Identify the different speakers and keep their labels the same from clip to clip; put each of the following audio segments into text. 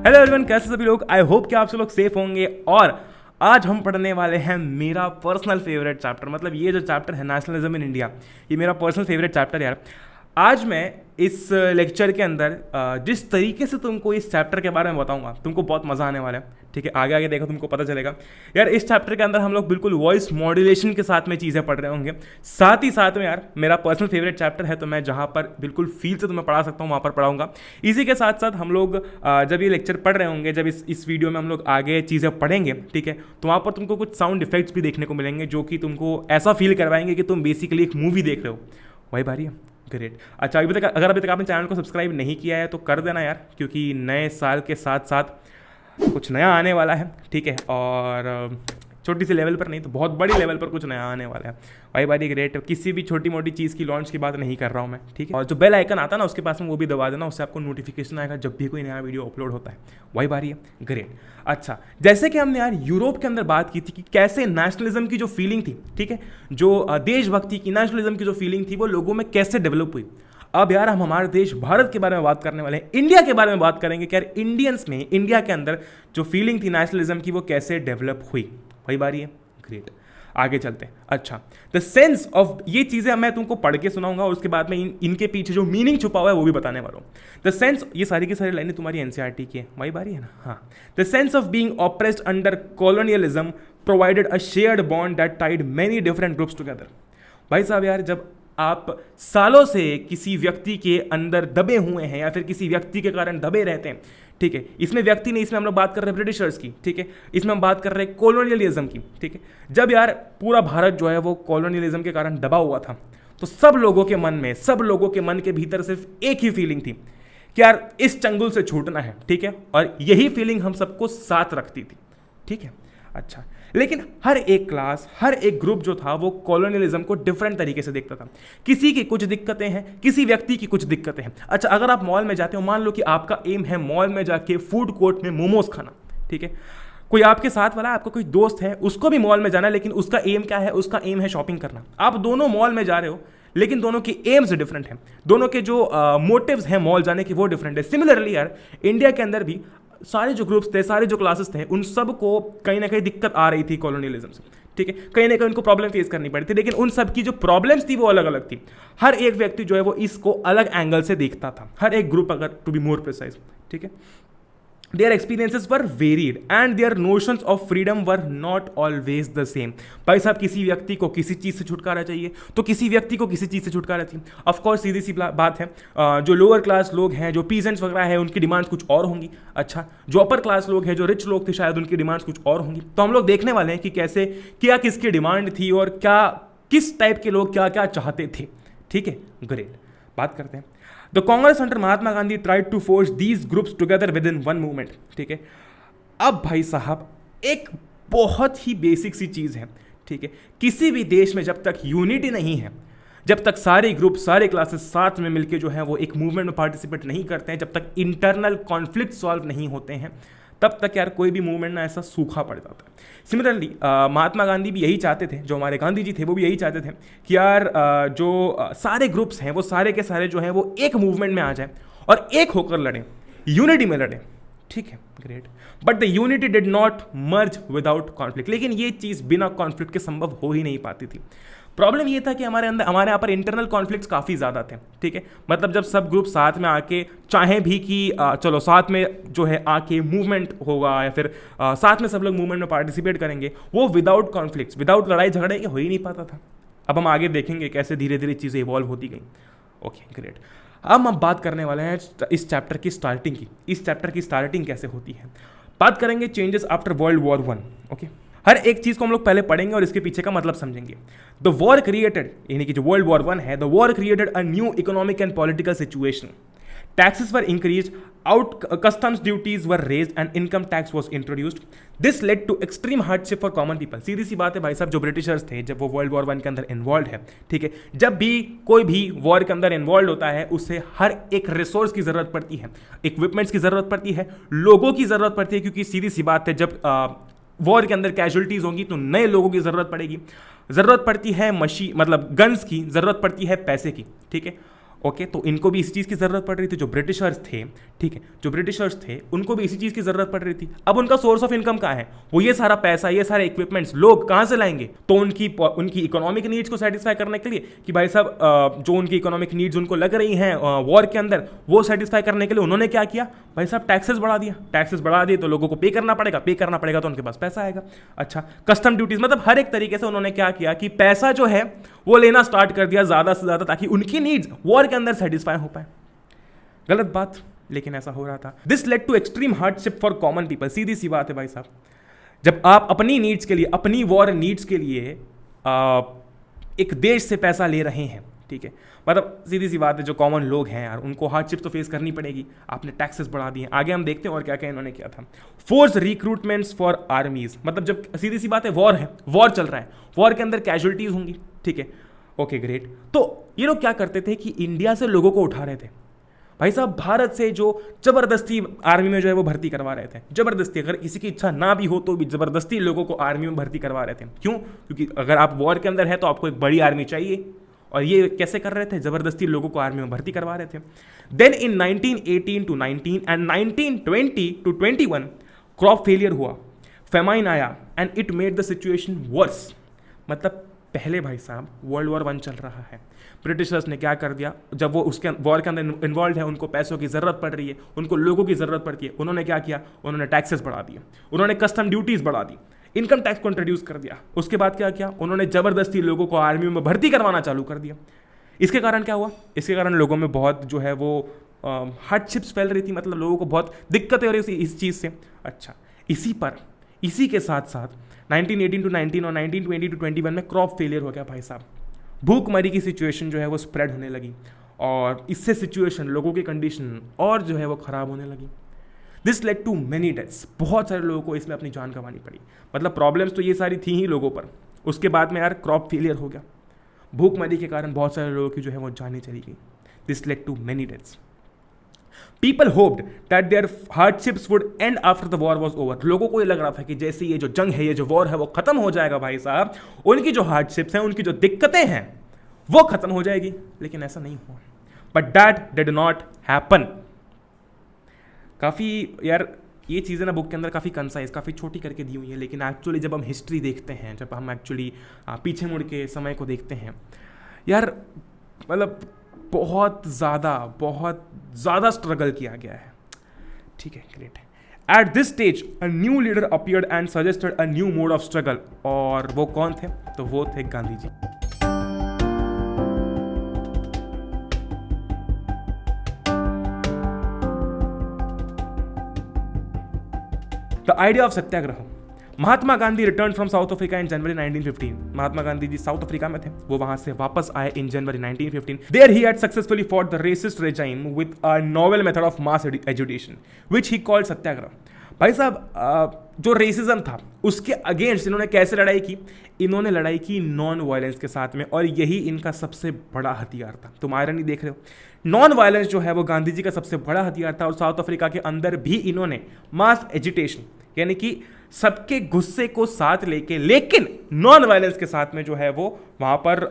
Speaker 1: Hello everyone, कैसे सभी लोग। आई होप कि आप सब लोग सेफ होंगे। और आज हम पढ़ने वाले हैं मेरा पर्सनल फेवरेट चैप्टर। मतलब ये जो चैप्टर है नेशनलिज्म इन इंडिया, ये मेरा पर्सनल फेवरेट चैप्टर यार। आज मैं इस लेक्चर के अंदर जिस तरीके से तुमको इस चैप्टर के बारे में बताऊंगा, तुमको बहुत मज़ा आने वाला है। ठीक है, आगे आगे देखो तुमको पता चलेगा यार। इस चैप्टर के अंदर हम लोग बिल्कुल वॉइस मॉड्यूलेशन के साथ में चीज़ें पढ़ रहे होंगे। साथ ही साथ में यार मेरा पर्सनल फेवरेट चैप्टर है, तो मैं जहाँ पर बिल्कुल फील से तुम्हें पढ़ा सकता हूँ वहाँ पर पढ़ाऊंगा। इसी के साथ साथ हम लोग जब ये लेक्चर पढ़ रहे होंगे, जब इस वीडियो में हम लोग आगे चीज़ें पढ़ेंगे, ठीक है, तो वहाँ पर तुमको कुछ साउंड इफेक्ट्स भी देखने को मिलेंगे जो कि तुमको ऐसा फील करवाएंगे कि तुम बेसिकली एक मूवी देख रहे हो। वही बारी है। ग्रेट। अच्छा, अभी तक आपने चैनल को सब्सक्राइब नहीं किया है तो कर देना यार, क्योंकि नए साल के साथ साथ कुछ नया आने वाला है। ठीक है, और छोटी सी लेवल पर नहीं तो बहुत बड़ी लेवल पर कुछ नया आने वाला है। भाई भाई ग्रेट। किसी भी छोटी मोटी चीज़ की लॉन्च की बात नहीं कर रहा हूँ मैं। ठीक है, और जो बेल आइकन आता है ना उसके पास में वो भी दबा देना, उससे आपको नोटिफिकेशन आएगा जब भी कोई नया वीडियो अपलोड होता है। वही बारी है। ग्रेट। अच्छा, जैसे कि हमने यार यूरोप के अंदर बात की थी कि कैसे नेशनलिज्म की जो फीलिंग थी, ठीक है, जो देशभक्ति की, नेशनलिज्म की जो फीलिंग थी वो लोगों में कैसे डेवलप हुई। अब यार हम हमारे देश भारत के बारे में बात करने वाले हैं, इंडिया के बारे में बात करेंगे कि यार इंडियंस में, इंडिया के अंदर जो फीलिंग थी नेशनलिज्म की वो कैसे डेवलप हुई। वही बारी है। ग्रेट, आगे चलते हैं। अच्छा, द सेंस ऑफ, ये चीज़ें मैं तुमको पढ़ के सुनाऊंगा और उसके बाद में इनके पीछे जो मीनिंग छुपा हुआ है वो भी बताने वाला हूँ। द सेंस, ये सारी की सारी लाइनें तुम्हारी एनसीईआरटी की है। वही बारी है ना। हाँ, the sense of being oppressed under colonialism provided a shared bond that tied many different groups together. भाई साहब यार, जब आप सालों से किसी व्यक्ति के अंदर दबे हुए हैं या फिर किसी व्यक्ति के कारण दबे रहते हैं, ठीक है, इसमें व्यक्ति नहीं, इसमें हम लोग बात कर रहे हैं ब्रिटिशर्स की। ठीक है, इसमें हम बात कर रहे हैं कॉलोनियलिज्म की। ठीक है, जब यार पूरा भारत जो है वो कॉलोनियलिज्म के कारण दबा हुआ था, तो सब लोगों के मन में, सब लोगों के मन के भीतर सिर्फ एक ही फीलिंग थी कि यार इस चंगुल से छूटना है। ठीक है, और यही फीलिंग हम सबको साथ रखती थी। ठीक है। अच्छा, लेकिन हर एक क्लास, हर एक ग्रुप जो था वो कॉलोनियलिज्म को डिफरेंट तरीके से देखता था। किसी की कुछ दिक्कतें हैं, किसी व्यक्ति की कुछ दिक्कतें हैं। अच्छा, अगर आप मॉल में जाते हो, मान लो कि आपका एम है मॉल में जाके फूड कोर्ट में मोमोज खाना। ठीक है, कोई आपके साथ वाला, आपका कोई दोस्त है, उसको भी मॉल में जाना है, लेकिन उसका एम क्या है? उसका एम है शॉपिंग करना। आप दोनों मॉल में जा रहे हो, लेकिन दोनों की एम्स डिफरेंट हैं, दोनों के जो मोटिव्स हैं मॉल जाने के वो डिफरेंट है। सिमिलरली यार इंडिया के अंदर भी सारे जो ग्रुप्स थे, सारे जो क्लासेस थे, उन सब को कहीं ना कहीं दिक्कत आ रही थी कॉलोनियलिज्म से। ठीक है, कहीं ना कहीं उनको प्रॉब्लम फेस करनी पड़ी थी, लेकिन उन सब की जो प्रॉब्लम्स थी वो अलग अलग थी। हर एक व्यक्ति जो है वो इसको अलग एंगल से देखता था, हर एक ग्रुप, अगर टू बी मोर प्रिसाइज। ठीक है, their experiences were varied and their notions of freedom were not always the same। भाई साहब, किसी व्यक्ति को किसी चीज़ से छुटकारा चाहिए तो किसी व्यक्ति को किसी चीज़ से छुटकारा चाहिए। ऑफ कोर्स सीधी सी बात है, जो लोअर क्लास लोग हैं, जो पीजेंट्स वगैरह है, उनकी डिमांड्स कुछ और होंगी। अच्छा, जो अपर क्लास लोग हैं, जो रिच लोग थे, शायद उनकी डिमांड्स कुछ और होंगी। तो हम लोग देखने वाले हैं कि कैसे, क्या किसकी डिमांड थी और क्या किस टाइप के लोग क्या क्या चाहते थे। ठीक है, ग्रेट। बात करते हैं। The Congress under Mahatma Gandhi tried to force these groups together within one movement। ठीक है, अब भाई साहब एक बहुत ही बेसिक सी चीज़ है। ठीक है, किसी भी देश में जब तक यूनिटी नहीं है, जब तक सारे ग्रुप, सारे क्लासेस साथ में मिलके जो है वो एक मूवमेंट में पार्टिसिपेट नहीं करते हैं, जब तक इंटरनल कॉन्फ्लिक्ट सॉल्व नहीं होते हैं, तब तक यार कोई भी मूवमेंट ना ऐसा सूखा पड़ जाता है। सिमिलरली महात्मा गांधी भी यही चाहते थे, जो हमारे गांधी जी थे वो भी यही चाहते थे कि यार जो सारे ग्रुप्स हैं वो सारे के सारे जो हैं वो एक मूवमेंट में आ जाए और एक होकर लड़ें, यूनिटी में लड़ें। ठीक है, great. But the unity did not merge without conflict. लेकिन ये चीज़ बिना कॉन्फ्लिक्ट के संभव हो ही नहीं पाती थी। प्रॉब्लम ये था कि हमारे यहाँ पर इंटरनल कॉन्फ्लिक्ट्स काफ़ी ज़्यादा थे। ठीक है, मतलब जब सब ग्रुप साथ में आके चाहें भी कि चलो साथ में जो है आके मूवमेंट होगा या फिर साथ में सब लोग मूवमेंट में पार्टिसिपेट करेंगे, वो विदाउट कॉन्फ्लिक्ट्स, विदाउट लड़ाई झगड़े के हो ही नहीं पाता था। अब हम आगे देखेंगे कैसे धीरे धीरे चीज़ें इवॉल्व होती गई। Okay, great. अब हम बात करने वाले हैं इस चैप्टर की स्टार्टिंग की। इस चैप्टर की स्टार्टिंग कैसे होती है, बात करेंगे changes after world war 1। Okay, हर एक चीज़ को हम लोग पहले पढ़ेंगे और इसके पीछे का मतलब समझेंगे। द वॉर क्रिएटेड, यानी कि जो वर्ल्ड वॉर 1 है, the war created a new economic and political situation. Taxes were increased, customs duties were raised and income tax was introduced. This led to extreme hardship for common people। सीधी सी बात है भाई साहब, जो Britishers थे जब वो वर्ल्ड वॉर 1 के अंदर इन्वॉल्व है, ठीक है, जब भी कोई भी वॉर के अंदर इन्वॉल्व होता है उससे हर एक रिसोर्स की ज़रूरत पड़ती है, इक्विपमेंट्स की ज़रूरत पड़ती है, लोगों की ज़रूरत पड़ती है, क्योंकि सीधी सी बात है जब वॉर के अंदर कैजुअलिटीज़ होंगी तो नए लोगों की ज़रूरत पड़ेगी, ज़रूरत पड़ती है मतलब गन्स की, ज़रूरत पड़ती है पैसे की। ठीक है, ओके तो इनको भी इसी चीज़ की ज़रूरत पड़ रही थी, जो ब्रिटिशर्स थे, ठीक है, जो ब्रिटिशर्स थे उनको भी इसी चीज़ की ज़रूरत पड़ रही थी। अब उनका सोर्स ऑफ इनकम कहाँ है? वो ये सारा पैसा, ये सारे इक्विपमेंट्स लोग कहाँ से लाएंगे? तो उनकी इकोनॉमिक नीड्स को सेटिस्फाई करने के लिए कि भाई साहब जो उनकी इकोनॉमिक नीड्स उनको लग रही हैं वॉर के अंदर, वो सेटिस्फाई करने के लिए उन्होंने क्या किया? भाई साहब टैक्सेस बढ़ा दिया। टैक्सेस बढ़ा दिए तो लोगों को पे करना पड़ेगा तो उनके पास पैसा आएगा। अच्छा, कस्टम ड्यूटीज, मतलब हर एक तरीके से उन्होंने क्या किया कि पैसा जो है वो लेना स्टार्ट कर दिया ज़्यादा से ज़्यादा, ताकि उनकी नीड्स वॉर के अंदर सेटिस्फाई हो पाए। गलत बात, लेकिन ऐसा हो रहा था। This led to extreme hardship for common people. सीधी सी बात है भाई साहब, जब आप अपनी नीड्स के लिए, अपनी वॉर नीड्स के लिए एक देश से पैसा ले रहे हैं, ठीक है, मतलब सीधी सी बात है, जो कॉमन लोग हैं यार उनको हार्डशिप तो फेस करनी पड़ेगी। आपने टैक्सेस बढ़ा दिए। आगे हम देखते हैं और क्या क्या इन्होंने किया था। फोर्स रिक्रूटमेंट्स फॉर आर्मीज, मतलब जब सीधी सी बात है वॉर है, वॉर चल रहा है, वॉर के अंदर कैजुअलिटीज होंगी, ठीक है, ओके ग्रेट। तो ये लोग क्या करते थे कि इंडिया से लोगों को उठा रहे थे भाई साहब, भारत से जो जबरदस्ती आर्मी में जो है वो भर्ती करवा रहे थे, जबरदस्ती, अगर किसी की इच्छा ना भी हो तो भी जबरदस्ती लोगों को आर्मी में भर्ती करवा रहे थे। क्यों? क्योंकि अगर आप वॉर के अंदर है तो आपको एक बड़ी आर्मी चाहिए, और ये कैसे कर रहे थे? जबरदस्ती लोगों को आर्मी में भर्ती करवा रहे थे। Then in 1918 to 19 and 1920 to 21 crop failure हुआ, फेमाइन आया and it made the situation worse. मतलब पहले भाई साहब वर्ल्ड वॉर 1 चल रहा है, ब्रिटिशर्स ने क्या कर दिया, जब वो उसके वॉर के अंदर इन्वॉल्व है, उनको पैसों की ज़रूरत पड़ रही है, उनको लोगों की ज़रूरत पड़ती है, उन्होंने क्या किया? उन्होंने टैक्सेस बढ़ा दिए, उन्होंने कस्टम ड्यूटीज़ बढ़ा दी, इनकम टैक्स को इंट्रोड्यूस कर दिया। उसके बाद क्या किया? उन्होंने ज़बरदस्ती लोगों को आर्मी में भर्ती करवाना चालू कर दिया। इसके कारण क्या हुआ? इसके कारण लोगों में बहुत जो है वो हार्डशिप्स फैल रही थी, मतलब लोगों को बहुत दिक्कतें हो रही थी इस चीज़ से। अच्छा, इसी के साथ साथ 1918 to 19 और 1920 to 21 में क्रॉप फेलियर हो गया भाई साहब। भूखमरी की सिचुएशन जो है वो स्प्रेड होने लगी, और इससे सिचुएशन, लोगों की कंडीशन और जो है वो ख़राब होने लगी। This led to many deaths, बहुत सारे लोगों को इसमें अपनी जान गंवानी पड़ी। मतलब प्रॉब्लम्स तो ये सारी थी ही लोगों पर, उसके बाद में यार क्रॉप फेलियर हो गया, भूखमरी के कारण बहुत सारे लोगों की जो है वो जानें चली गई। This led to many deaths. People hoped that their hardships would end after the war was over. लोगों को ये लग रहा था कि जैसे ये जो जंग है, ये जो वॉर है वो खत्म हो जाएगा भाई साहब, उनकी जो हार्डशिप्स हैं, उनकी जो दिक्कतें हैं वो खत्म हो जाएगी। लेकिन ऐसा नहीं हुआ। But that did not happen. काफ़ी यार ये चीज़ें ना बुक के अंदर काफ़ी कंसाइज, काफ़ी छोटी करके दी हुई है, लेकिन एक्चुअली जब हम हिस्ट्री देखते हैं, जब हम एक्चुअली पीछे मुड़ के समय को देखते हैं यार, मतलब बहुत ज़्यादा स्ट्रगल किया गया है। ठीक है, great. At this stage a new leader appeared and suggested a new mode of struggle. और वो कौन थे? तो वो थे Gandhi ji. The idea of satyagraha. Mahatma Gandhi return from South Africa in January 1915। Mahatma Gandhi ji South Africa में थे, वो वहां से वापस आए in January 1915। There he had successfully fought the racist regime with a novel method of mass agitation which he called सत्याग्रह। भाई साहब जो रेसिज्म था उसके अगेंस्ट इन्होंने कैसे लड़ाई की? इन्होंने लड़ाई की नॉन वायलेंस के साथ में, और यही इनका सबसे बड़ा हथियार था। तुम आयरनी देख रहे हो, नॉन वायलेंस जो है वो गांधी जी का सबसे बड़ा हथियार था। और साउथ अफ्रीका के अंदर भी इन्होंने मास एजिटेशन, यानी कि सबके गुस्से को साथ लेके, लेकिन नॉन वायलेंस के साथ में जो है वो वहां पर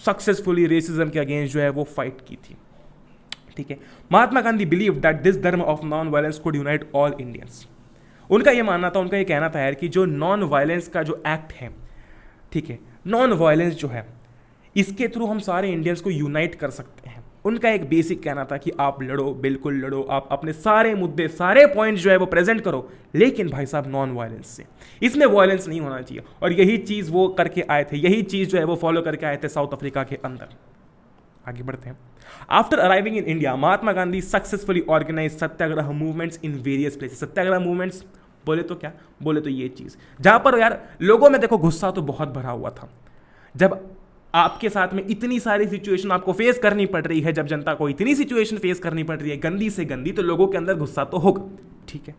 Speaker 1: सक्सेसफुली रेसिज्म के अगेंस्ट जो है वो फाइट की थी। ठीक है, Mahatma Gandhi believe that this धर्म of non violence could unite all Indians. उनका ये मानना था, उनका ये कहना था यार कि जो नॉन वायलेंस का जो एक्ट है, ठीक है, नॉन वायलेंस जो है, इसके थ्रू हम सारे इंडियंस को यूनाइट कर सकते हैं। उनका एक बेसिक कहना था कि आप लड़ो, बिल्कुल लड़ो, आप अपने सारे मुद्दे, सारे पॉइंट्स जो है वो प्रेजेंट करो, लेकिन भाई साहब नॉन वायलेंस से, इसमें वायलेंस नहीं होना चाहिए। और यही चीज़ वो करके आए थे, यही चीज़ जो है वो फॉलो करके आए थे साउथ अफ्रीका के अंदर। आगे बढ़ते हैं। After arriving in India, Mahatma Gandhi successfully organise satyagraha movements in various places. Satyagraha movements बोले तो क्या, बोले तो ये चीज़ जहाँ पर यार लोगों में देखो गुस्सा तो बहुत भरा हुआ था। जब आपके साथ में इतनी सारी सिचुएशन आपको फेस करनी पड़ रही है, जब जनता को इतनी सिचुएशन फेस करनी पड़ रही है गंदी से गंदी, तो लोगों के अंदर गुस्सा तो होगा। ठीक है,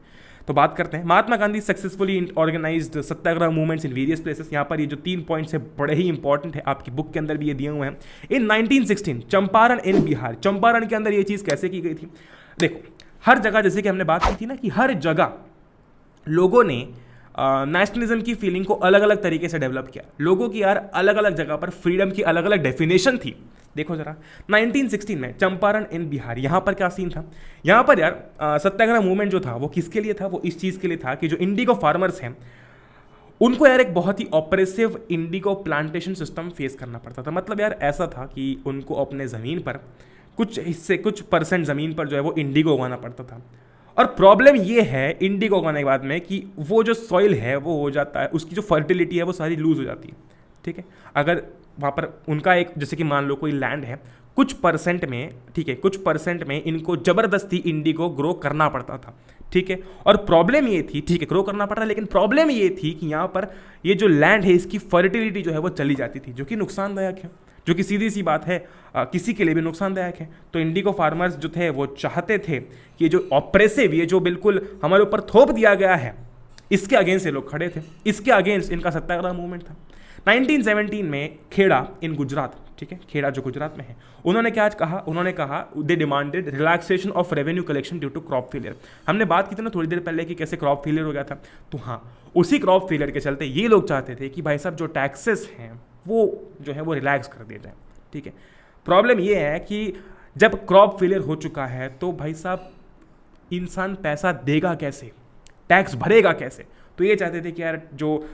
Speaker 1: तो बात करते हैं। Mahatma Gandhi successfully organised satyagraha movements in various places. यहाँ पर ये जो 3 पॉइंट्स है बड़े ही इंपॉर्टेंट है, आपकी बुक के अंदर भी ये दिए हुए हैं। इन 1916 चंपारण इन बिहार। चंपारण के अंदर ये चीज़ कैसे की गई थी? देखो, हर जगह, जैसे कि हमने बात की थी ना, कि हर जगह लोगों ने नेशनलिज्म की फीलिंग को अलग अलग तरीके से डेवलप किया। लोगों की यार अलग अलग जगह पर फ्रीडम की अलग अलग डेफिनेशन थी। देखो जरा 1916 में चंपारण इन बिहार, यहाँ पर क्या सीन था। यहाँ पर यार सत्याग्रह मूवमेंट जो था वो किसके लिए था, वो इस चीज़ के लिए था कि जो इंडिगो फार्मर्स हैं उनको यार एक बहुत ही oppressive indigo plantation system face करना पड़ता था। मतलब यार ऐसा था कि उनको अपने ज़मीन पर कुछ हिस्से, कुछ परसेंट ज़मीन पर जो है वो इंडिगो उगाना पड़ता था। और प्रॉब्लम ये है इंडिगो उगाने के बाद में कि वो जो सॉइल है वो हो जाता है, उसकी जो फर्टिलिटी है वो सारी लूज हो जाती है। ठीक है, अगर वहाँ पर उनका एक, जैसे कि मान लो कोई लैंड है, कुछ परसेंट में, ठीक है, कुछ परसेंट में इनको ज़बरदस्ती इंडिगो ग्रो करना पड़ता था। ठीक है, और प्रॉब्लम ये थी, ठीक है, ग्रो करना पड़ रहा है, लेकिन प्रॉब्लम ये थी कि यहाँ पर ये जो लैंड है इसकी फर्टिलिटी जो है वो चली जाती थी, जो कि नुकसानदायक है, जो कि सीधी सी बात है किसी के लिए भी नुकसानदायक है। तो इंडिगो फार्मर्स जो थे वो चाहते थे कि ये जो ऑपरेसिव, ये जो बिल्कुल हमारे ऊपर थोप दिया गया है, इसके अगेंस्ट ये लोग खड़े थे, इसके अगेंस्ट इनका सत्याग्रह मूवमेंट था। 1917 में खेड़ा इन गुजरात, ठीक है, खेड़ा जो गुजरात में है, उन्होंने क्या कहा, उन्होंने कहा they demanded relaxation of revenue collection due to crop failure. हमने बात की थी ना थोड़ी देर पहले कि कैसे क्रॉप फेलियर हो गया था, तो हाँ, उसी क्रॉप फेलियर के चलते ये लोग चाहते थे कि भाई साहब जो टैक्सेस हैं वो जो है वो रिलैक्स कर दिए जाए। ठीक है, प्रॉब्लम ये है कि जब क्रॉप फेलियर हो चुका है तो भाई साहब इंसान पैसा देगा कैसे, टैक्स भरेगा कैसे। तो ये चाहते थे कि यार जो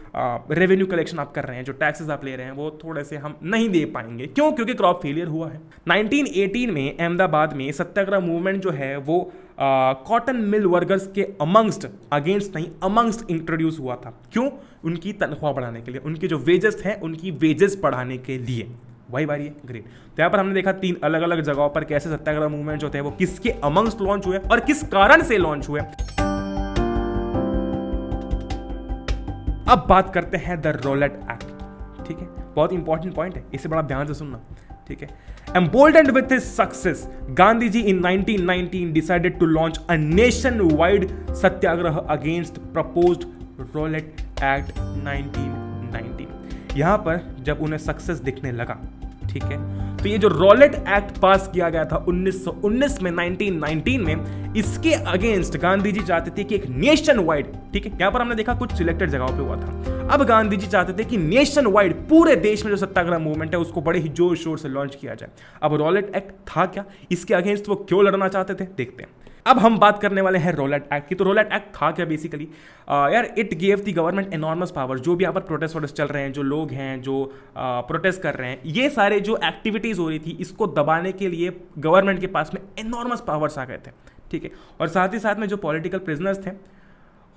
Speaker 1: रेवेन्यू कलेक्शन आप कर रहे हैं, जो टैक्सेस आप ले रहे हैं, वो थोड़े से हम नहीं दे पाएंगे। क्यों? क्योंकि क्रॉप फेलियर हुआ है। 1918 में अहमदाबाद में सत्याग्रह मूवमेंट जो है वो कॉटन मिल वर्कर्स के अमंगस्ट, अगेंस्ट नहीं, अमंगस्ट इंट्रोड्यूस हुआ था। क्यों? उनकी तनख्वाह बढ़ाने के लिए, उनके जो वेजेस हैं उनकी वेजेस बढ़ाने के लिए। वही बारी है, ग्रेट। तो यहाँ पर हमने देखा 3 अलग अलग जगहों पर कैसे सत्याग्रह मूवमेंट जो थे वो किसके अमंगस्ट लॉन्च हुए और किस कारण से लॉन्च हुए। अब बात करते हैं द रोलेट एक्ट। ठीक है, बहुत इंपॉर्टेंट पॉइंट है, इसे बड़ा ध्यान से सुनना। ठीक है, emboldened with his success, Gandhi ji in 1919 decided to launch a nationwide satyagraha against proposed Rowlatt Act 1919। यहां पर जब उन्हें सक्सेस दिखने लगा, ठीक है, तो ये जो रोलेट एक्ट पास किया गया था 1919 में, 1919 में, इसके अगेंस्ट गांधी जी चाहते थे कि एक नेशन वाइड, ठीक है, यहां पर हमने देखा कुछ सिलेक्टेड जगहों पे हुआ था, अब गांधी जी चाहते थे कि नेशन वाइड पूरे देश में जो सत्याग्रह मूवमेंट है उसको बड़े ही जोर शोर से लॉन्च किया जाए। अब रोलेट एक्ट था क्या, इसके अगेंस्ट वो क्यों लड़ना चाहते थे, देखते हैं। अब हम बात करने वाले हैं रोलेट एक्ट की। तो रोलेट एक्ट था क्या बेसिकली, यार it gave the government enormous power. जो भी यहाँ पर प्रोटेस्ट चल रहे हैं, जो लोग हैं जो प्रोटेस्ट कर रहे हैं, ये सारे जो एक्टिविटीज़ हो रही थी इसको दबाने के लिए गवर्नमेंट के पास में एनॉर्मस पावर्स आ गए थे। ठीक है, और साथ ही साथ में जो पॉलिटिकल प्रिजनर्स थे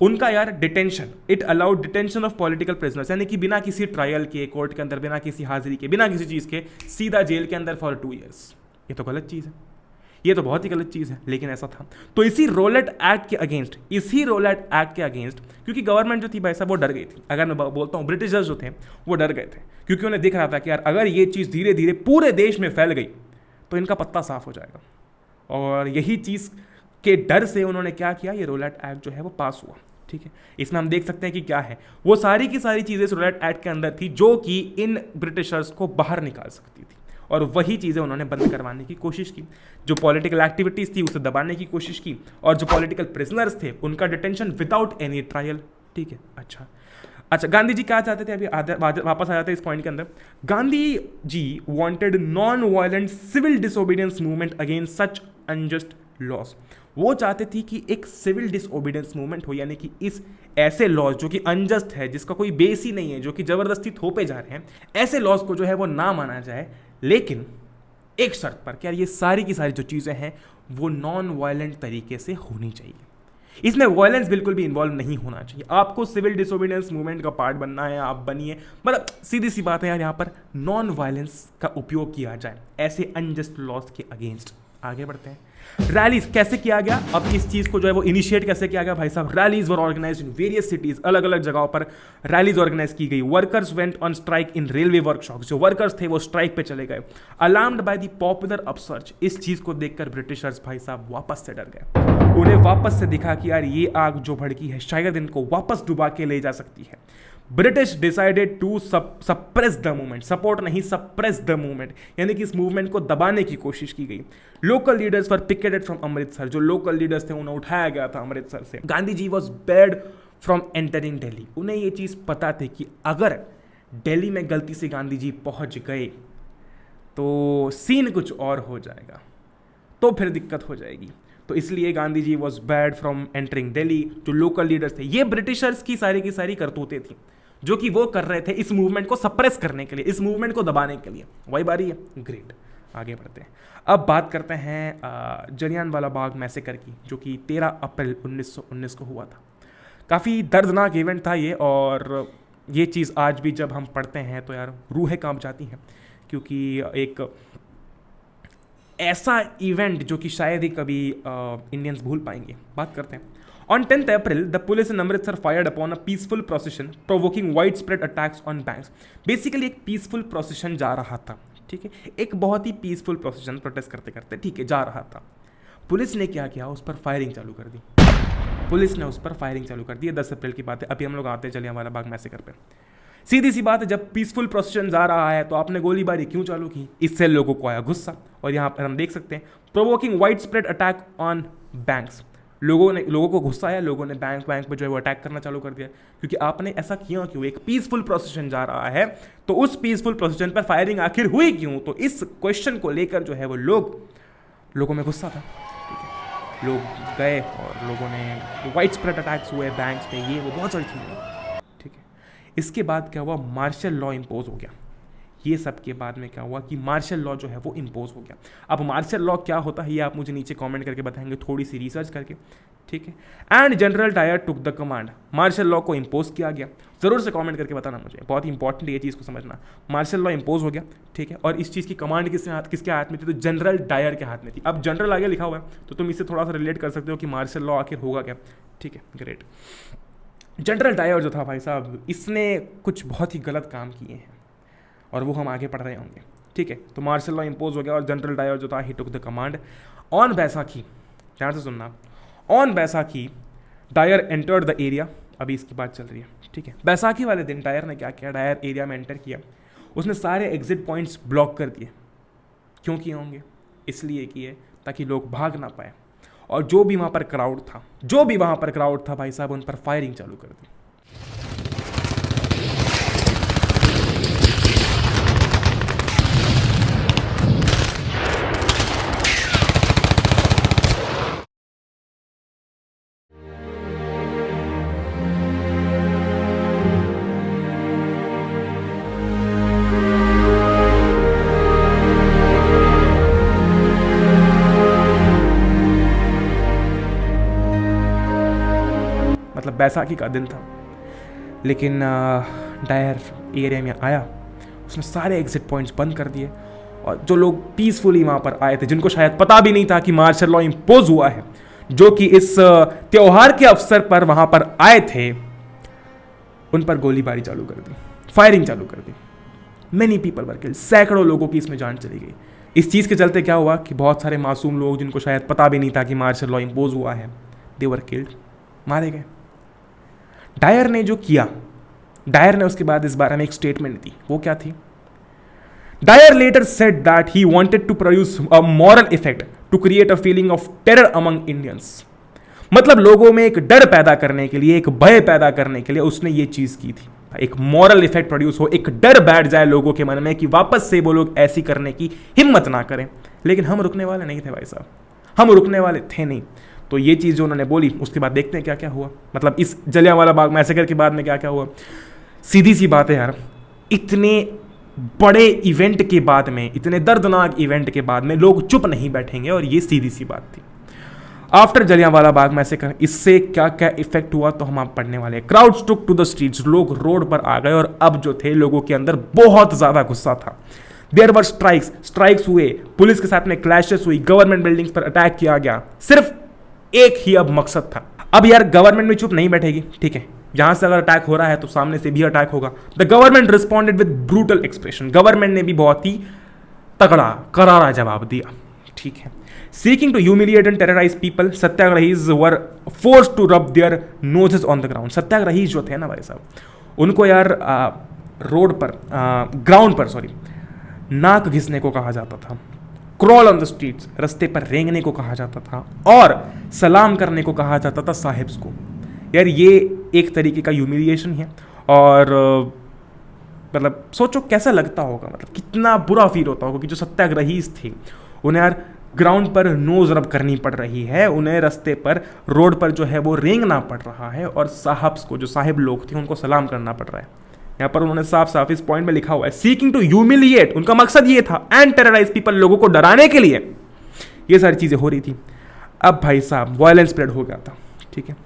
Speaker 1: उनका यार detention, it allowed detention of political prisoners, यानी कि बिना किसी ट्रायल के, कोर्ट के अंदर बिना किसी हाजिरी के, बिना किसी चीज़ के सीधा जेल के अंदर फॉर 2 ईयर्स। ये तो गलत चीज़ है, ये तो बहुत ही गलत चीज़ है, लेकिन ऐसा था। तो इसी रोलेट एक्ट के अगेंस्ट, क्योंकि गवर्नमेंट जो थी भाई साहब वो डर गई थी। अगर मैं बोलता हूँ ब्रिटिशर्स जो थे वो डर गए थे, क्योंकि उन्हें दिख रहा था कि यार अगर ये चीज़ धीरे धीरे पूरे देश में फैल गई तो इनका पत्ता साफ हो जाएगा। और यही चीज़ के डर से उन्होंने क्या किया, ये रोलेट एक्ट जो है वो पास हुआ। ठीक है, इसमें हम देख सकते हैं कि क्या है, वो सारी की सारी चीज़ें इस रोलेट एक्ट के अंदर थी जो कि इन ब्रिटिशर्स को बाहर निकाल सकती थी, और वही चीज़ें उन्होंने बंद करवाने की कोशिश की। जो पॉलिटिकल एक्टिविटीज़ थी उसे दबाने की कोशिश की, और जो पॉलिटिकल प्रिजनर्स थे उनका डिटेंशन विदाउट एनी ट्रायल। ठीक है, अच्छा, गांधी जी क्या चाहते थे, अभी वापस आ जाते हैं इस पॉइंट के अंदर। Gandhi ji wanted non violent civil disobedience movement against such unjust laws. वो चाहते थी कि एक सिविल डिसओबीडियंस मूवमेंट हो, यानी कि इस ऐसे लॉज जो कि अनजस्ट है, जिसका कोई बेस ही नहीं है, जो कि ज़बरदस्ती थोपे जा रहे हैं, ऐसे लॉज को जो है वो ना माना जाए, लेकिन एक शर्त पर कि यार ये सारी की सारी जो चीज़ें हैं वो नॉन वायलेंट तरीके से होनी चाहिए। इसमें वायलेंस बिल्कुल भी इन्वॉल्व नहीं होना चाहिए। आपको सिविल डिसोबीडियंस मूवमेंट का पार्ट बनना है, आप बनिए, मतलब सीधी सी बात है यार, यहाँ पर नॉन वायलेंस का उपयोग किया जाए ऐसे अनजस्ट लॉज के अगेंस्ट। आगे बढ़ते हैं। रैलीज कैसे किया गया, अब इस चीज़ को जो है वो इनिशिएट कैसे किया गया भाई साहब। Rallies were organise in various cities, अलग अलग जगहों पर रैलीज ऑर्गेनाइज की गई। Workers went on strike in railway workshop, जो वर्कर्स थे वो स्ट्राइक पे चले गए। Alarmed by the popular upsurge, इस चीज़ को देखकर ब्रिटिशर्स भाई साहब वापस से डर गए। उन्हें वापस से दिखा कि यार ये आग जो भड़की है शायद इनको वापस डुबा के ले जा सकती है। British decided to suppress the movement, support नहीं सप्रेस द मूवमेंट, यानी कि इस मूवमेंट को दबाने की कोशिश की गई। Local leaders were picketed from Amritsar, जो लोकल लीडर्स थे उन्हें उठाया गया था अमृतसर से। Gandhi ji was barred from entering Delhi, उन्हें ये चीज़ पता थी कि अगर दिल्ली में गलती से गांधी जी पहुंच गए तो सीन कुछ और हो जाएगा, तो फिर दिक्कत हो जाएगी। तो इसलिए Gandhi ji was barred from entering Delhi. जो लोकल लीडर्स थे, ये ब्रिटिशर्स की सारी करतूतें थी जो कि वो कर रहे थे इस मूवमेंट को सप्रेस करने के लिए, इस मूवमेंट को दबाने के लिए। वही बारी है। ग्रेट, आगे बढ़ते हैं। अब बात करते हैं जलियांवाला बाग मैसेकर की, जो कि 13 अप्रैल 1919 को हुआ था। काफ़ी दर्दनाक इवेंट था ये, और ये चीज़ आज भी जब हम पढ़ते हैं तो यार रूहें कांप जाती हैं, क्योंकि एक ऐसा इवेंट जो कि शायद ही कभी इंडियंस भूल पाएंगे। बात करते हैं। On 10th April the police in Amritsar fired upon a peaceful procession provoking widespread attacks on banks. Basically एक पीसफुल प्रोसेशन जा रहा था, ठीक है, एक बहुत ही पीसफुल प्रोसेशन, प्रोटेस्ट करते करते, ठीक है, जा रहा था। पुलिस ने क्या किया, उस पर फायरिंग चालू कर दी। पुलिस ने उस पर फायरिंग चालू कर दी। 10 अप्रैल की बात है। अभी हम लोग आते हैं जलियांवाला बाग मैसेकर पे। सीधी सी बात है, जब पीसफुल प्रोसेशन जा रहा है तो आपने गोलीबारी क्यों चालू की? इससे लोगों को आया गुस्सा, और यहाँ पर हम देख सकते हैं provoking wide spread attack on banks. लोगों को गुस्सा आया, लोगों ने बैंक पे जो है वो अटैक करना चालू कर दिया, क्योंकि आपने ऐसा किया क्यों? एक पीसफुल प्रोसेशन जा रहा है तो उस पीसफुल प्रोसेशन पर फायरिंग आखिर हुई क्यों? तो इस क्वेश्चन को लेकर जो है वो लोगों में गुस्सा था, ठीक है। लोग गए और लोगों ने वाइड स्प्रेड अटैक्स हुए बैंक्स पे, ये वो बहुत सारी चीज़ें, ठीक है। इसके बाद क्या हुआ, मार्शल लॉ इम्पोज हो गया। ये सब के बाद में क्या हुआ कि मार्शल लॉ जो है वो इम्पोज हो गया। अब मार्शल लॉ क्या होता है ये आप मुझे नीचे कमेंट करके बताएंगे, थोड़ी सी रिसर्च करके, ठीक है। And general Dyer took the command. Martial law को इम्पोज किया गया। ज़रूर से कमेंट करके बताना मुझे, बहुत ही इंपॉर्टेंट ये चीज़ को समझना। मार्शल लॉ इम्पोज हो गया, ठीक है, और इस चीज़ की कमांड किसके हाथ में थी? तो जनरल डायर के हाथ में थी। अब जनरल आगे लिखा हुआ है तो तुम इससे थोड़ा सा रिलेट कर सकते हो कि मार्शल लॉ आखिर होगा क्या, ठीक है। ग्रेट। जनरल डायर जो था भाई साहब, इसने कुछ बहुत ही गलत काम किए हैं और वो हम आगे पढ़ रहे होंगे, ठीक है। तो मार्शल लॉ इम्पोज हो गया और जनरल डायर जो था he took the command on Baisakhi. ध्यान से सुनना, on Baisakhi Dyer entered the area. अभी इसकी बात चल रही है, ठीक है। बैसाखी वाले दिन डायर ने क्या किया, डायर एरिया में एंटर किया, उसने सारे एग्जिट पॉइंट्स ब्लॉक कर दिए। क्यों किए होंगे? इसलिए किए ताकि लोग भाग ना पाए, और जो भी वहाँ पर क्राउड था भाई साहब, उन पर फायरिंग चालू कर दी। मतलब बैसाखी का दिन था, लेकिन डायर एरिया में आया, उसने सारे एग्जिट पॉइंट्स बंद कर दिए, और जो लोग पीसफुली वहाँ पर आए थे, जिनको शायद पता भी नहीं था कि मार्शल लॉ इम्पोज हुआ है, जो कि इस त्योहार के अवसर पर वहाँ पर आए थे, उन पर गोलीबारी चालू कर दी, फायरिंग चालू कर दी। मैनी पीपल वर किल्ड, सैकड़ों लोगों की इसमें जान चली गई। इस चीज़ के चलते क्या हुआ कि बहुत सारे मासूम लोग, जिनको शायद पता भी नहीं था कि मार्शल लॉ इम्पोज हुआ है, दे वर किल्ड, मारे गए। डायर ने जो किया, डायर ने उसके बाद इस बारे में एक स्टेटमेंट दी। वो क्या थी? Dyer later said that he wanted to produce a moral effect to create a feeling of terror among Indians. मतलब लोगों में एक डर पैदा करने के लिए, एक भय पैदा करने के लिए उसने ये चीज की थी। एक मॉरल इफेक्ट प्रोड्यूस हो, एक डर बैठ जाए लोगों के मन में कि वापस से वो लोग ऐसी करने की हिम्मत ना करें। लेकिन हम रुकने वाले नहीं थे भाई साहब, हम रुकने वाले थे नहीं। तो ये चीज़ जो उन्होंने बोली, उसके बाद देखते हैं क्या क्या हुआ। मतलब इस जलियांवाला बाग मैसेकर के बाद में क्या क्या हुआ। सीधी सी बात है यार, इतने बड़े इवेंट के बाद में, इतने दर्दनाक इवेंट के बाद में लोग चुप नहीं बैठेंगे, और ये सीधी सी बात थी। आफ्टर जलियांवाला बाग मैसेकर, इससे क्या क्या इफेक्ट हुआ तो हम आप पढ़ने वाले हैं। Crowds took to the streets, लोग रोड पर आ गए, और अब जो थे लोगों के अंदर बहुत ज़्यादा गुस्सा था। देयर वर स्ट्राइक्स हुए, पुलिस के साथ में क्लैशेस हुई, गवर्नमेंट बिल्डिंग्स पर अटैक किया गया। सिर्फ एक ही अब मकसद था। अब यार गवर्नमेंट भी चुप नहीं बैठेगी, ठीक है। जहां से अगर अटैक हो रहा है तो सामने से भी अटैक होगा। The government responded with brutal expression, government ने भी बहुत ही तगड़ा करारा जवाब दिया, ठीक है। Seeking to humiliate and terrorise people, satyagrahis were forced to rub their noses on the ground. Satyagrahi जो थे ना भाई साहब, उनको यार रोड पर, ग्राउंड पर सॉरी, नाक घिसने को कहा जाता था। क्रॉल ऑन द स्ट्रीट्स, रस्ते पर रेंगने को कहा जाता था, और सलाम करने को कहा जाता था साहिब्स को। यार ये एक तरीके का ह्यूमिलिएशन है, और मतलब सोचो कैसा लगता होगा, मतलब कितना बुरा फील होता होगा कि जो सत्याग्रही थे उन्हें यार ग्राउंड पर नोज रब करनी पड़ रही है, उन्हें रास्ते पर रोड पर जो है वो रेंगना पड़ रहा है, और साहब्स को, जो साहिब लोग थे, उनको सलाम करना पड़ रहा है। यहाँ पर उन्होंने साफ साफ इस पॉइंट में लिखा हुआ है, सीकिंग टू ह्यूमिलिएट, उनका मकसद ये था, एंड टेरराइज पीपल, लोगों को डराने के लिए ये सारी चीजें हो रही थी। अब भाई साहब वायलेंस स्प्रेड हो गया था, ठीक है।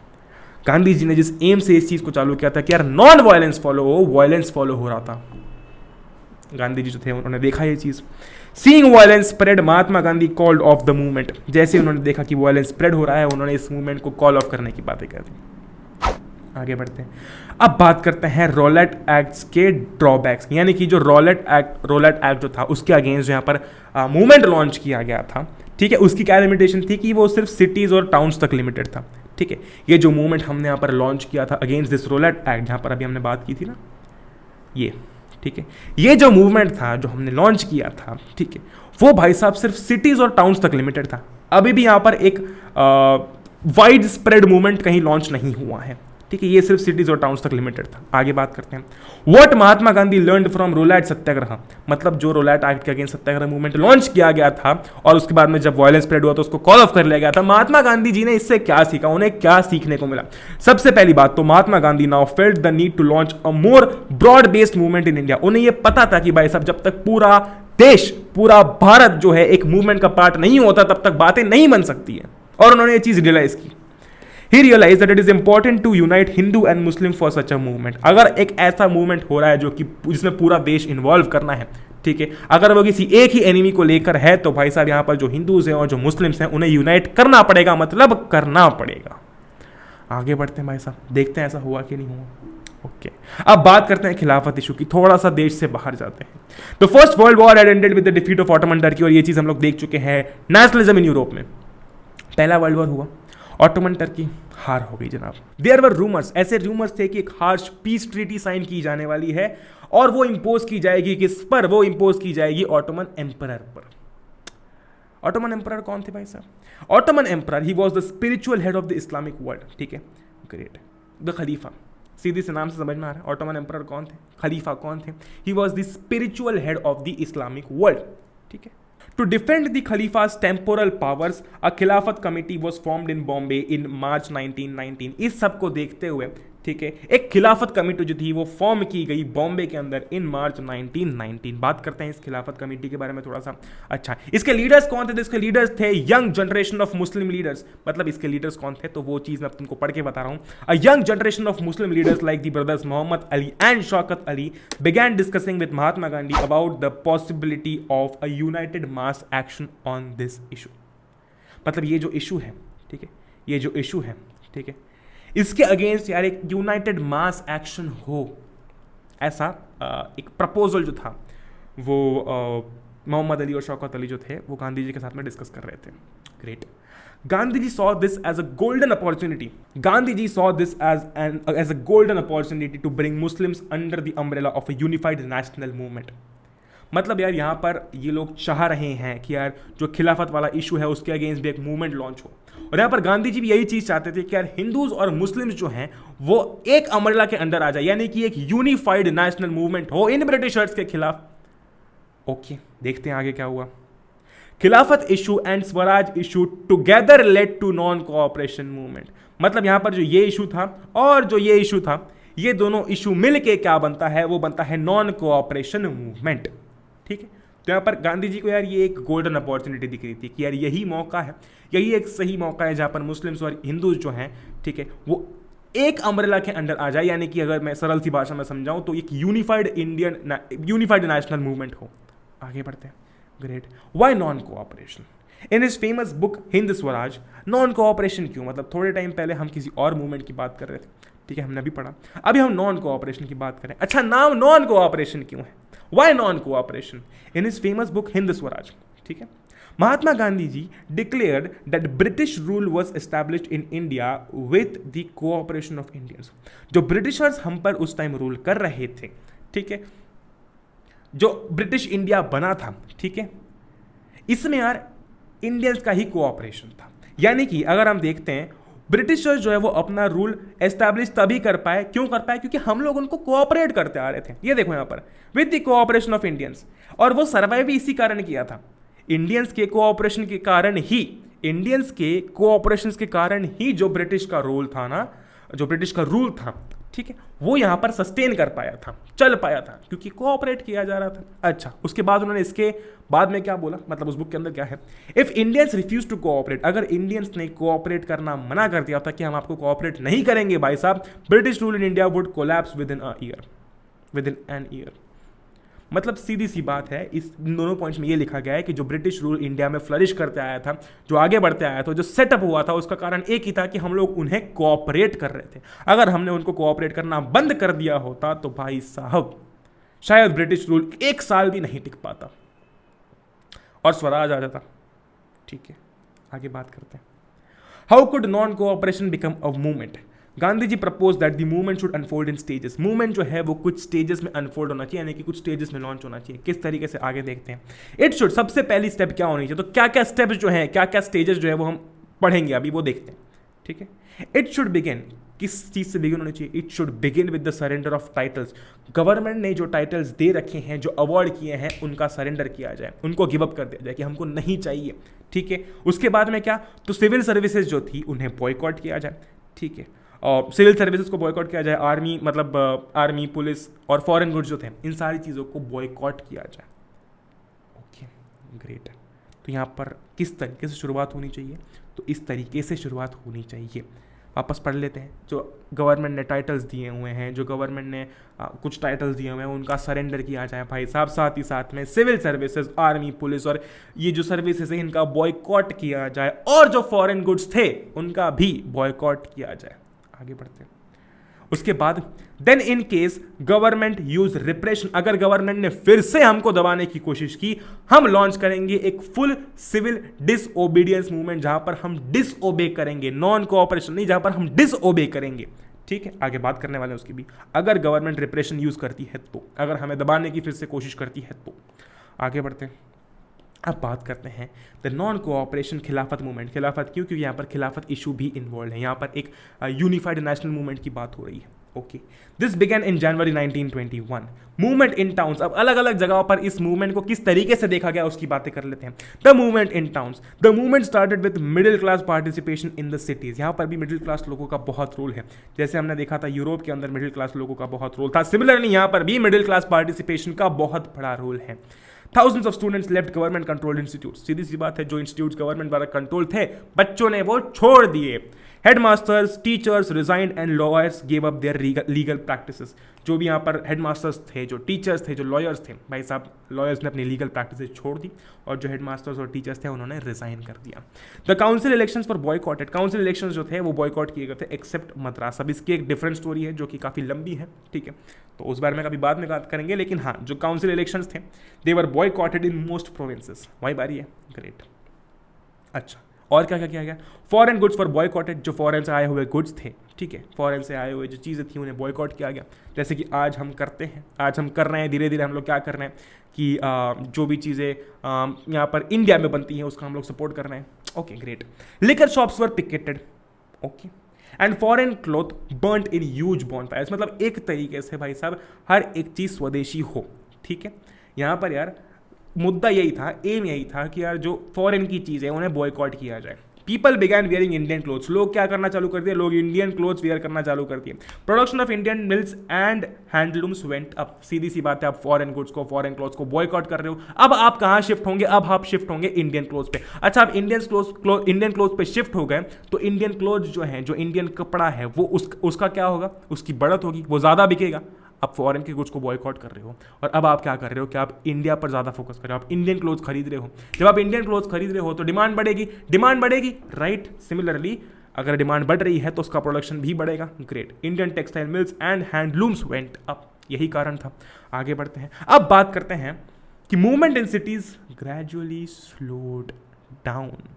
Speaker 1: गांधी जी ने जिस एम से इस चीज को चालू किया था कि यार नॉन वायलेंस फॉलो हो, वायलेंस फॉलो हो रहा था। गांधी जी जो थे उन्होंने देखा ये चीज, seeing violence spread, Mahatma Gandhi called off the movement. जैसे उन्होंने देखा कि वायलेंस स्प्रेड हो रहा है, उन्होंने इस मूवमेंट को कॉल ऑफ करने की बातें कर दी। आगे बढ़ते हैं, अब बात करते हैं रॉलेट एक्ट्स के ड्रॉबैक्स, यानी कि जो रॉलेट एक्ट जो था उसके अगेंस्ट यहाँ पर मूवमेंट लॉन्च किया गया था, ठीक है। उसकी क्या लिमिटेशन थी कि वो सिर्फ सिटीज और टाउन्स तक लिमिटेड था, ठीक है। ये जो मूवमेंट हमने यहाँ पर लॉन्च किया था अगेंस्ट दिस रॉलेट एक्ट, जहाँ पर अभी हमने बात की थी ना, ये ठीक है, ये जो मूवमेंट था जो हमने लॉन्च किया था, ठीक है, वो भाई साहब सिर्फ सिटीज और टाउन्स तक लिमिटेड था। अभी भी यहाँ पर एक वाइड स्प्रेड मूवमेंट कहीं लॉन्च नहीं हुआ है, ठीक है। ये सिर्फ सिटीज और टाउन्स तक लिमिटेड था। आगे बात करते हैं, what Mahatma Gandhi learned from Rowlatt satyagraha, मतलब जो रोलैट एक्ट के अगेंस्ट सत्याग्रह मूवमेंट लॉन्च किया गया था और उसके बाद में जब वायलेंस स्प्रेड हुआ तो उसको कॉल ऑफ कर लिया गया था, महात्मा गांधी जी ने इससे क्या सीखा, उन्हें क्या सीखने को मिला। सबसे पहली बात तो Mahatma Gandhi now felt the need to launch a more broad based movement in India. उन्हें यह पता था कि भाई साहब जब तक पूरा देश, पूरा भारत जो है एक मूवमेंट का पार्ट नहीं होता तब तक बातें नहीं बन सकती है, और उन्होंने ये चीज रियलाइज की। He realized that it is important to unite Hindu and Muslim for such a movement। अगर एक ऐसा मूवमेंट हो रहा है जो कि जिसमें पूरा देश इन्वॉल्व करना है, ठीक है, अगर वो किसी एक ही एनिमी को लेकर है तो भाई साहब यहाँ पर जो हिंदूज हैं और जो मुस्लिम्स हैं उन्हें यूनाइट करना पड़ेगा, मतलब करना पड़ेगा। आगे बढ़ते हैं भाई साहब, देखते हैं ऐसा हुआ कि नहीं हुआ। ओके, अब बात करते हैं खिलाफत इशू की, थोड़ा सा देश से बाहर जाते हैं। The first world war had ended with the defeat of Ottoman Turkey, और ये चीज हम लोग देख चुके हैं, नेशनलिज्म इन यूरोप में। पहला वर्ल्ड वॉर हुआ, ऑटोमन टर्की हार हो गई जनाब। देयर वर रूमर्स, ऐसे रूमर्स थे कि एक हार्श पीस ट्रीटी साइन की जाने वाली है और वो इंपोज की जाएगी किस पर, वो इंपोज की जाएगी ऑटोमन एम्परर पर। ऑटोमन एम्परर कौन थे भाई साहब? Ottoman emperor, he was the spiritual head of the Islamic world, ठीक है, ग्रेट। द खलीफा, सीधी से नाम से समझ में आ रहा है, ऑटोमन एम्परर कौन थे, खलीफा कौन थे? He was the spiritual head of the Islamic world, ठीक है। To defend the Khalifa's temporal powers, a Khilafat committee was formed in Bombay in March 1919। इस सब को देखते हुए, ठीक है, एक खिलाफत कमेटी जो थी वो फॉर्म की गई बॉम्बे के अंदर इन मार्च 1919। बात करते हैं इस खिलाफत कमेटी के बारे में थोड़ा सा। अच्छा, इसके लीडर्स कौन थे? तो इसके लीडर्स थे young generation of Muslim leaders. मतलब इसके लीडर्स कौन थे तो वो चीज मैं तुमको पढ़ के बता रहा हूं। A young generation of Muslim leaders like the brothers Mohammad Ali and Shaukat Ali began discussing with Mahatma Gandhi about the possibility of a united mass action on this issue। मतलब ये जो इशू है, ठीक है, ये जो इशू है, ठीक है, इसके अगेंस्ट यार एक यूनाइटेड मास एक्शन हो, ऐसा एक प्रपोजल जो था वो मोहम्मद अली और शौकत अली जो थे वो गांधी जी के साथ में डिस्कस कर रहे थे। Great. Gandhi ji saw this as a golden opportunity। Gandhi ji saw this as a golden opportunity to bring Muslims under the umbrella of a unified national movement। मतलब यार यहाँ पर ये लोग चाह रहे हैं कि यार जो खिलाफत वाला इशू है उसके अगेंस्ट भी एक मूवमेंट लॉन्च हो, और यहाँ पर गांधी जी भी यही चीज चाहते थे कि यार हिंदूज और मुस्लिम्स जो हैं वो एक अम्ब्रेला के अंदर आ जाए, यानी कि एक यूनिफाइड नेशनल मूवमेंट हो इन ब्रिटिशर्स के खिलाफ। ओके, देखते हैं आगे क्या हुआ। Khilafat issue and Swaraj issue together led to non cooperation movement. मतलब यहां पर जो ये इशू था और जो ये इशू था, ये दोनों इशू मिलके क्या बनता है, वो बनता है नॉन कोऑपरेशन मूवमेंट, ठीक है। तो यहां पर गांधी जी को यार ये एक गोल्डन अपॉर्चुनिटी दिख रही थी कि यार यही मौका है, यही एक सही मौका है जहां पर मुस्लिम्स और हिंदूज जो हैं, ठीक है, वो एक अम्ब्रेला के अंदर आ जाए, यानी कि अगर मैं सरल सी भाषा में समझाऊं तो एक यूनिफाइड नेशनल मूवमेंट हो। आगे बढ़ते हैं। Great. Why non cooperation? In his famous book Hind Swaraj, non cooperation क्यों? मतलब थोड़े टाइम पहले हम किसी और मूवमेंट की बात कर रहे थे, ठीक है, हमने अभी पढ़ा, अभी हम नॉन कोऑपरेशन की बात करें। अच्छा, नाम नॉन कोऑपरेशन क्यों है? Why non cooperation? In his famous book Hind Swaraj, ठीक है, Mahatma Gandhi ji declared that British rule was established in India with the cooperation of Indians. जो ब्रिटिशर्स हम पर उस टाइम रूल कर रहे थे, ठीक है, जो ब्रिटिश इंडिया बना था, ठीक है, इसमें यार इंडियंस का ही कोऑपरेशन था। यानी कि अगर हम देखते हैं ब्रिटिशर्स जो है वो अपना रूल एस्टैब्लिश तभी कर पाए, क्यों कर पाए, क्योंकि हम लोग उनको कोऑपरेट करते आ रहे थे। ये देखो यहाँ पर, with the cooperation of Indians, और वो सर्वाइव भी इसी कारण किया था। इंडियंस के कोऑपरेशन के कारण ही, इंडियंस के कोऑपरेशन के कारण ही जो ब्रिटिश का रोल था ना, जो ब्रिटिश का रूल था, ठीक है, वो यहाँ पर सस्टेन कर पाया था, चल पाया था, क्योंकि कोऑपरेट किया जा रहा था। अच्छा, उसके बाद उन्होंने इसके बाद में क्या बोला, मतलब उस बुक के अंदर क्या है, if Indians refuse to cooperate, अगर इंडियंस ने कोऑपरेट करना मना कर दिया था कि हम आपको कोऑपरेट नहीं करेंगे भाई साहब, British rule in India would collapse with in an year. मतलब सीधी सी बात है, इस दोनों पॉइंट्स में ये लिखा गया है कि जो ब्रिटिश रूल इंडिया में फ्लरिश करते आया था, जो आगे बढ़ते आया था, जो सेटअप हुआ था, उसका कारण एक ही था कि हम लोग उन्हें कोऑपरेट कर रहे थे। अगर हमने उनको कोऑपरेट करना बंद कर दिया होता तो भाई साहब शायद ब्रिटिश रूल 1 साल भी नहीं टिक पाता और स्वराज आ जाता। ठीक है, आगे बात करते हैं। How could non cooperation become a movement? Gandhi ji propose that the movement should unfold in stages. Movement जो है वो कुछ स्टेजेस में अनफोल्ड होना चाहिए, यानी कि कुछ स्टेजेस में लॉन्च होना चाहिए। किस तरीके से, आगे देखते हैं। इट शुड, सबसे पहली स्टेप क्या होनी चाहिए, तो क्या क्या स्टेप्स जो है, क्या क्या स्टेजेस जो है वो हम पढ़ेंगे अभी, वो देखते हैं। ठीक है, इट शुड बिगिन, किस चीज से बिगिन होनी चाहिए, it should begin with the surrender of titles. Government ने जो टाइटल्स दे रखे हैं, जो अवार्ड किए हैं, उनका सरेंडर किया जाए, उनको गिव अप कर दिया जाए कि हमको नहीं चाहिए। ठीक है, उसके बाद में क्या, तो सिविल सर्विसेज जो थी उन्हें बॉयकॉट किया जाए। ठीक है, और सिविल सर्विसेज को बॉयकॉट किया जाए, आर्मी, मतलब आर्मी, पुलिस और फॉरेन गुड्स जो थे, इन सारी चीज़ों को बॉयकॉट किया जाए। Okay, great. तो यहाँ पर किस तरीके से शुरुआत होनी चाहिए, तो इस तरीके से शुरुआत होनी चाहिए। वापस पढ़ लेते हैं। जो गवर्नमेंट ने टाइटल्स दिए हुए हैं, जो गवर्नमेंट ने कुछ टाइटल्स दिए हुए हैं, उनका सरेंडर किया जाए भाई साहब। साथ ही साथ में सिविल सर्विसेज, आर्मी, पुलिस और ये जो सर्विसेज है, इनका बॉयकॉट किया जाए, और जो फॉरेन गुड्स थे उनका भी बॉयकॉट किया जाए। आगे बढ़ते हैं। उसके बाद then in case government use repression, अगर गवर्नमेंट ने फिर से हमको दबाने की कोशिश की, हम लॉन्च करेंगे एक फुल सिविल डिसओबीडियंस मूवमेंट, जहां पर हम डिसओबे करेंगे, नॉन कोऑपरेशन नहीं, जहां पर हम डिसओबे करेंगे। ठीक है, आगे बात करने वाले हैं उसकी भी। अगर गवर्नमेंट रिप्रेशन यूज करती है तो, अगर हमें दबाने की फिर से कोशिश करती है तो। आगे बढ़ते हैं। अब बात करते हैं द नॉन कोऑपरेशन खिलाफत मूवमेंट। खिलाफत क्यों, क्योंकि यहाँ पर खिलाफत इशू भी इन्वॉल्व है। यहाँ पर एक यूनिफाइड नेशनल मूवमेंट की बात हो रही है। Okay, this began in January 1921। Movement in towns, अब अलग अलग जगहों पर इस मूवमेंट को किस तरीके से देखा गया उसकी बातें कर लेते हैं। The movement in towns, the movement started with middle class participation in the cities. यहाँ पर भी मिडिल क्लास लोगों का बहुत रोल है, जैसे हमने देखा था यूरोप के अंदर मिडिल क्लास लोगों का बहुत रोल था। सिमिलरली यहाँ पर भी मिडिल क्लास पार्टिसिपेशन का बहुत बड़ा रोल है। Thousands of students left government controlled institutes। सीधी सी बात है, जो इंस्टीट्यूट गवर्नमेंट द्वारा कंट्रोल थे, बच्चों ने वो छोड़ दिए। Headmasters, teachers resigned and lawyers gave up their legal practices. जो भी यहाँ पर हेडमास्टर्स थे, जो टीचर्स थे, जो लॉयर्स थे, भाई साहब लॉयर्स ने अपनी लीगल प्रैक्टिसेस छोड़ दी, और जो हेडमास्टर्स और टीचर्स थे उन्होंने रिजाइन कर दिया। The council elections for boycotted, council elections जो थे वो बॉयकॉट किए गए थे, एक्सेप्ट मद्रास। अब इसकी एक डिफरेंट स्टोरी है जो कि काफ़ी लंबी है। ठीक है, तो उस बारे में कभी बाद में बात करेंगे, लेकिन हाँ, जो काउंसिल इलेक्शंस थे they were boycotted in most provinces. वही बारी है, ग्रेट। अच्छा, और क्या क्या किया गया, फॉरेन गुड्स फॉर बॉयकॉटेड, जो फॉरेन से आए हुए गुड्स थे, ठीक है, फॉरेन से आए हुए जो चीज़ें थी उन्हें बॉयकॉट किया गया। जैसे कि आज हम करते हैं, आज हम कर रहे हैं, धीरे धीरे हम लोग क्या कर रहे हैं कि जो भी चीज़ें यहाँ पर इंडिया में बनती हैं उसका हम लोग सपोर्ट कर रहे हैं। Okay, great. Liquor shops were picketed. Okay, and foreign cloth burned in huge bonfires. मतलब एक तरीके से भाई साहब हर एक चीज़ स्वदेशी हो। ठीक है, यहाँ पर यार मुद्दा यही था, एम यही था कि यार जो फॉरेन की चीज़ है उन्हें बॉयकॉट किया जाए। People began wearing Indian clothes, लोग क्या करना चालू कर दिए, लोग इंडियन क्लोथ्स वेयर करना चालू कर दिए। Production of Indian mills and handlooms went up. सीधी सी बात है, आप फॉरेन गुड्स को, फॉरेन क्लोथ्स को बॉयकॉट कर रहे हो, अब आप कहाँ शिफ्ट होंगे, अब आप शिफ्ट होंगे इंडियन क्लोथ्स पे। अच्छा, आप इंडियन क्लोथ्स पे शिफ्ट हो गए तो इंडियन क्लोथ्स जो है, जो इंडियन कपड़ा है, वो उसका क्या होगा, उसकी बढ़त होगी, वो ज़्यादा बिकेगा। आप फॉरेन के गुड्स को बॉयकॉट कर रहे हो, और अब आप क्या कर रहे हो कि आप इंडिया पर ज़्यादा फोकस कर रहे हो, आप इंडियन क्लोथ्स खरीद रहे हो। जब आप इंडियन क्लोथ्स खरीद रहे हो तो डिमांड बढ़ेगी, डिमांड बढ़ेगी, राइट। सिमिलरली अगर डिमांड बढ़ रही है तो उसका प्रोडक्शन भी बढ़ेगा। Great. Indian textile mills and handlooms went up, यही कारण था। आगे बढ़ते हैं। अब बात करते हैं कि movement in cities gradually slowed down.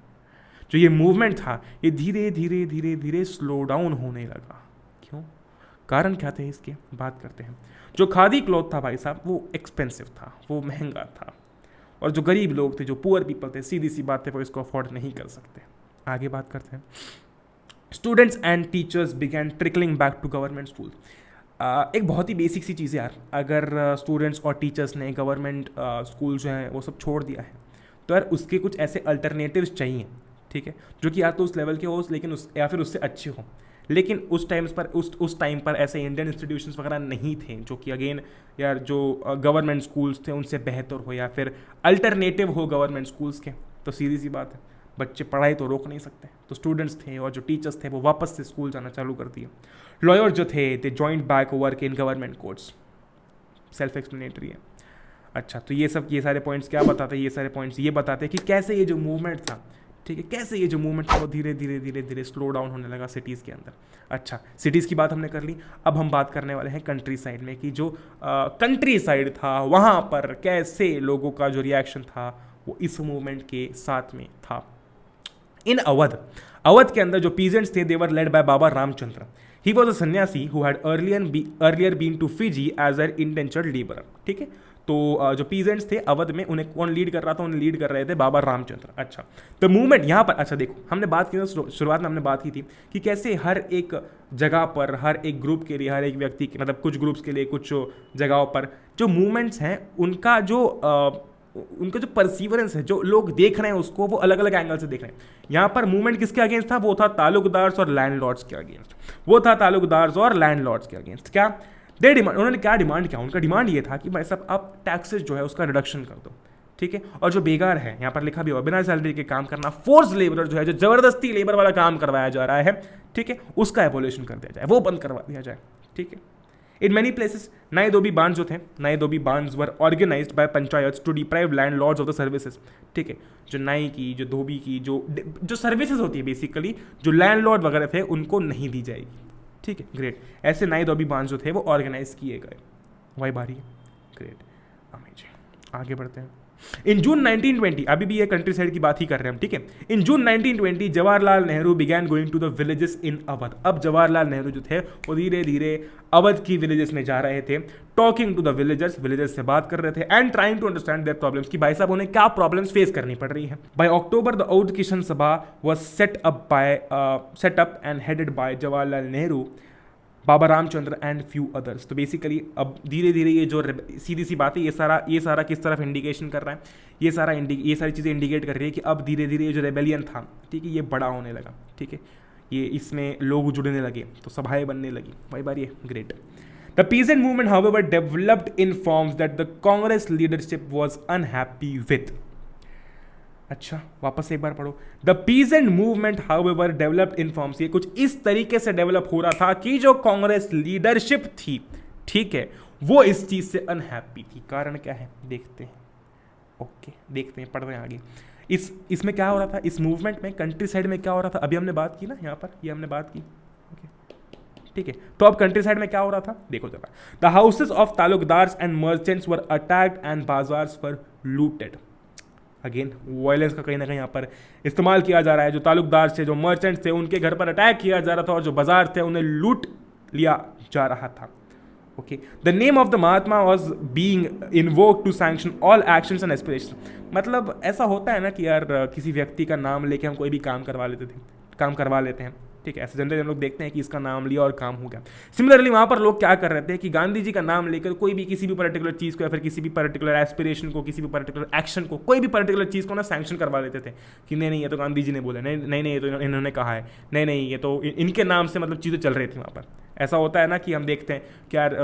Speaker 1: जो ये मूवमेंट था ये धीरे धीरे धीरे धीरे स्लो डाउन होने लगा। क्यों, कारण क्या थे इसके, बात करते हैं। जो खादी क्लॉथ था भाई साहब वो एक्सपेंसिव था, वो महंगा था, और जो गरीब लोग थे, जो पुअर पीपल थे, सीधी सी बात है, वो इसको अफोर्ड नहीं कर सकते। आगे बात करते हैं। Students and teachers began trickling back to government school. एक बहुत ही बेसिक सी चीज़ है यार, अगर स्टूडेंट्स और टीचर्स ने गवर्नमेंट स्कूल जो है वो सब छोड़ दिया है, तो यार उसके कुछ ऐसे अल्टरनेटिव्स चाहिए, ठीक है, जो कि या तो उस लेवल के हो लेकिन उस या फिर उससे अच्छे हो। लेकिन उस टाइम पर ऐसे इंडियन इंस्टीट्यूशंस वगैरह नहीं थे जो कि अगेन यार जो गवर्नमेंट स्कूल्स थे उनसे बेहतर हो या फिर अल्टरनेटिव हो गवर्नमेंट स्कूल्स के। तो सीधी सी बात है, बच्चे पढ़ाई तो रोक नहीं सकते, तो स्टूडेंट्स थे और जो टीचर्स थे वो वापस से स्कूल जाना चालू कर दिए। लॉयर जो थे they joined back work in government courts, self explanatory है। अच्छा, तो ये सारे पॉइंट्स क्या बताते हैं? ये सारे पॉइंट्स ये बताते हैं कि कैसे ये जो मूवमेंट था, ठीक है, कैसे ये जो मूवमेंट था वो धीरे धीरे धीरे धीरे स्लो डाउन होने लगा सिटीज़ के अंदर। अच्छा, सिटीज़ की बात हमने कर ली, अब हम बात करने वाले हैं कंट्री साइड में कि जो कंट्री साइड था वहाँ पर कैसे लोगों का जो रिएक्शन था वो इस मूवमेंट के साथ में था। इन अवध के अंदर जो पीजेंट्स थे, they were led by Baba Ramchandra. He was a sanyasi who had earlier been to Fiji as an indentured labourer, ठीक है। तो जो पीजेंट्स थे अवध में, उन्हें कौन लीड कर रहा था? उन्हें लीड कर रहे थे बाबा रामचंद्र। अच्छा, तो मूवमेंट यहाँ पर, अच्छा देखो, हमने बात की शुरुआत में हमने बात की थी कि कैसे हर एक जगह पर, हर एक ग्रुप के लिए, हर एक व्यक्ति के, मतलब कुछ ग्रुप्स के लिए, कुछ जगहों पर जो मूवमेंट्स हैं उनका जो परसीवरेंस है, जो लोग देख रहे हैं उसको, वो अलग अलग एंगल से देख रहे हैं। यहाँ पर मूवमेंट किसके अगेंस्ट था? वो था तालुकदार्स और लैंडलॉर्ड्स के अगेंस्ट। वो था तालुकदार्स और लैंडलॉर्ड्स के अगेंस्ट। क्या दे डिमांड, उन्होंने क्या डिमांड किया? उनका डिमांड ये था कि भाई साहब आप टैक्सेस जो है उसका रिडक्शन कर दो, ठीक है, और जो बेकार है, यहाँ पर लिखा भी हुआ, बिना सैलरी के काम करना, फोर्स लेबर जो है, जो जबरदस्ती लेबर वाला काम करवाया जा रहा है, ठीक है, उसका एबोलिशन कर दिया जाए, वो बंद करवा दिया जाए, ठीक है। In many places, नए धोबी बांड्स जो थे, नए dhobi bandhs were organised by panchayat to deprive landlords of the services, ठीक है। जो नाई की, जो धोबी की, जो सर्विसेज होती है बेसिकली, जो लैंडलॉर्ड वगैरह थे उनको नहीं दी जाएगी, ठीक है, ग्रेट। ऐसे नए धोबी बांड्स जो थे वो ऑर्गेनाइज किए गए। वही बारी है, ग्रेट, अमेजिंग। आगे बढ़ते हैं। इन जून 1920, अभी भी ये कंट्री साइड की बात ही कर रहे हैं हम, ठीक है। In June 1920 Jawaharlal Nehru began going to the villages in Awadh. अब जवाहरलाल नेहरू जो थे वो धीरे धीरे अवध की विलेजेस में जा रहे थे, टॉकिंग टू द विलेजर्स से बात कर रहे थे, and trying to understand their problems, कि भाई साहब उन्हें क्या प्रॉब्लम्स फेस करनी पड़ रही है। Bye October the Aundh Kishan सभा was set up and headed by Jawaharlal Nehru, Baba Ramchandra and few others. तो बेसिकली अब धीरे धीरे ये जो सीधी सी बात है, ये सारा किस तरफ इंडिकेशन कर रहा है? ये सारी चीज़ें इंडिकेट कर रही है कि अब धीरे धीरे ये जो रेबेलियन था, ठीक है, ये बड़ा होने लगा, ठीक है, ये इसमें लोग जुड़ने लगे, तो सभाएं बनने लगी। वही बात ये, great. The peasant movement however developed in forms that the Congress leadership was unhappy with. अच्छा, वापस से एक बार पढ़ो। The peasant movement however developed in forms, ये कुछ इस तरीके से डेवलप हो रहा था कि जो कांग्रेस लीडरशिप थी, ठीक है, वो इस चीज से अनहैप्पी थी। कारण क्या है देखते हैं, ओके, देखते हैं, पढ़ रहे हैं आगे। इसमें क्या हो रहा था? इस मूवमेंट में कंट्री साइड में क्या हो रहा था? अभी हमने बात की ना, यहाँ पर ये हमने बात की, ओके, ठीक है। तो अब कंट्री साइड में क्या हो रहा था देखो जरा। The houses of talukdars and merchants were attacked and bazaars were looted. Again violence का कहीं ना कहीं यहाँ पर इस्तेमाल किया जा रहा है। जो तालुकदार थे, जो मर्चेंट्स थे, उनके घर पर अटैक किया जा रहा था और जो बाजार थे उन्हें लूट लिया जा रहा था। Okay, the name of the Mahatma was being invoked to sanction all actions and aspiration. मतलब ऐसा होता है ना कि यार किसी व्यक्ति का नाम लेके हम कोई भी काम करवा लेते हैं, ठीक है, ऐसे जनरली हम लोग देखते हैं कि इसका नाम लिया और काम हो गया। सिमिलरली वहाँ पर लोग क्या कर रहे थे कि गांधी जी का नाम लेकर कोई भी किसी भी पर्टिकुलर चीज़ को या फिर किसी भी पर्टिकुलर एस्पिरेशन को, किसी भी पर्टिकुलर एक्शन को, कोई भी पर्टिकुलर चीज़ को ना सैंक्शन करवा लेते थे कि नहीं ये तो गांधी जी ने बोला, नहीं ये तो इन्होंने कहा है, नहीं ये तो इनके नाम से मतलब चीज़ें चल रही थी वहाँ पर। ऐसा होता है ना कि हम देखते हैं कि यार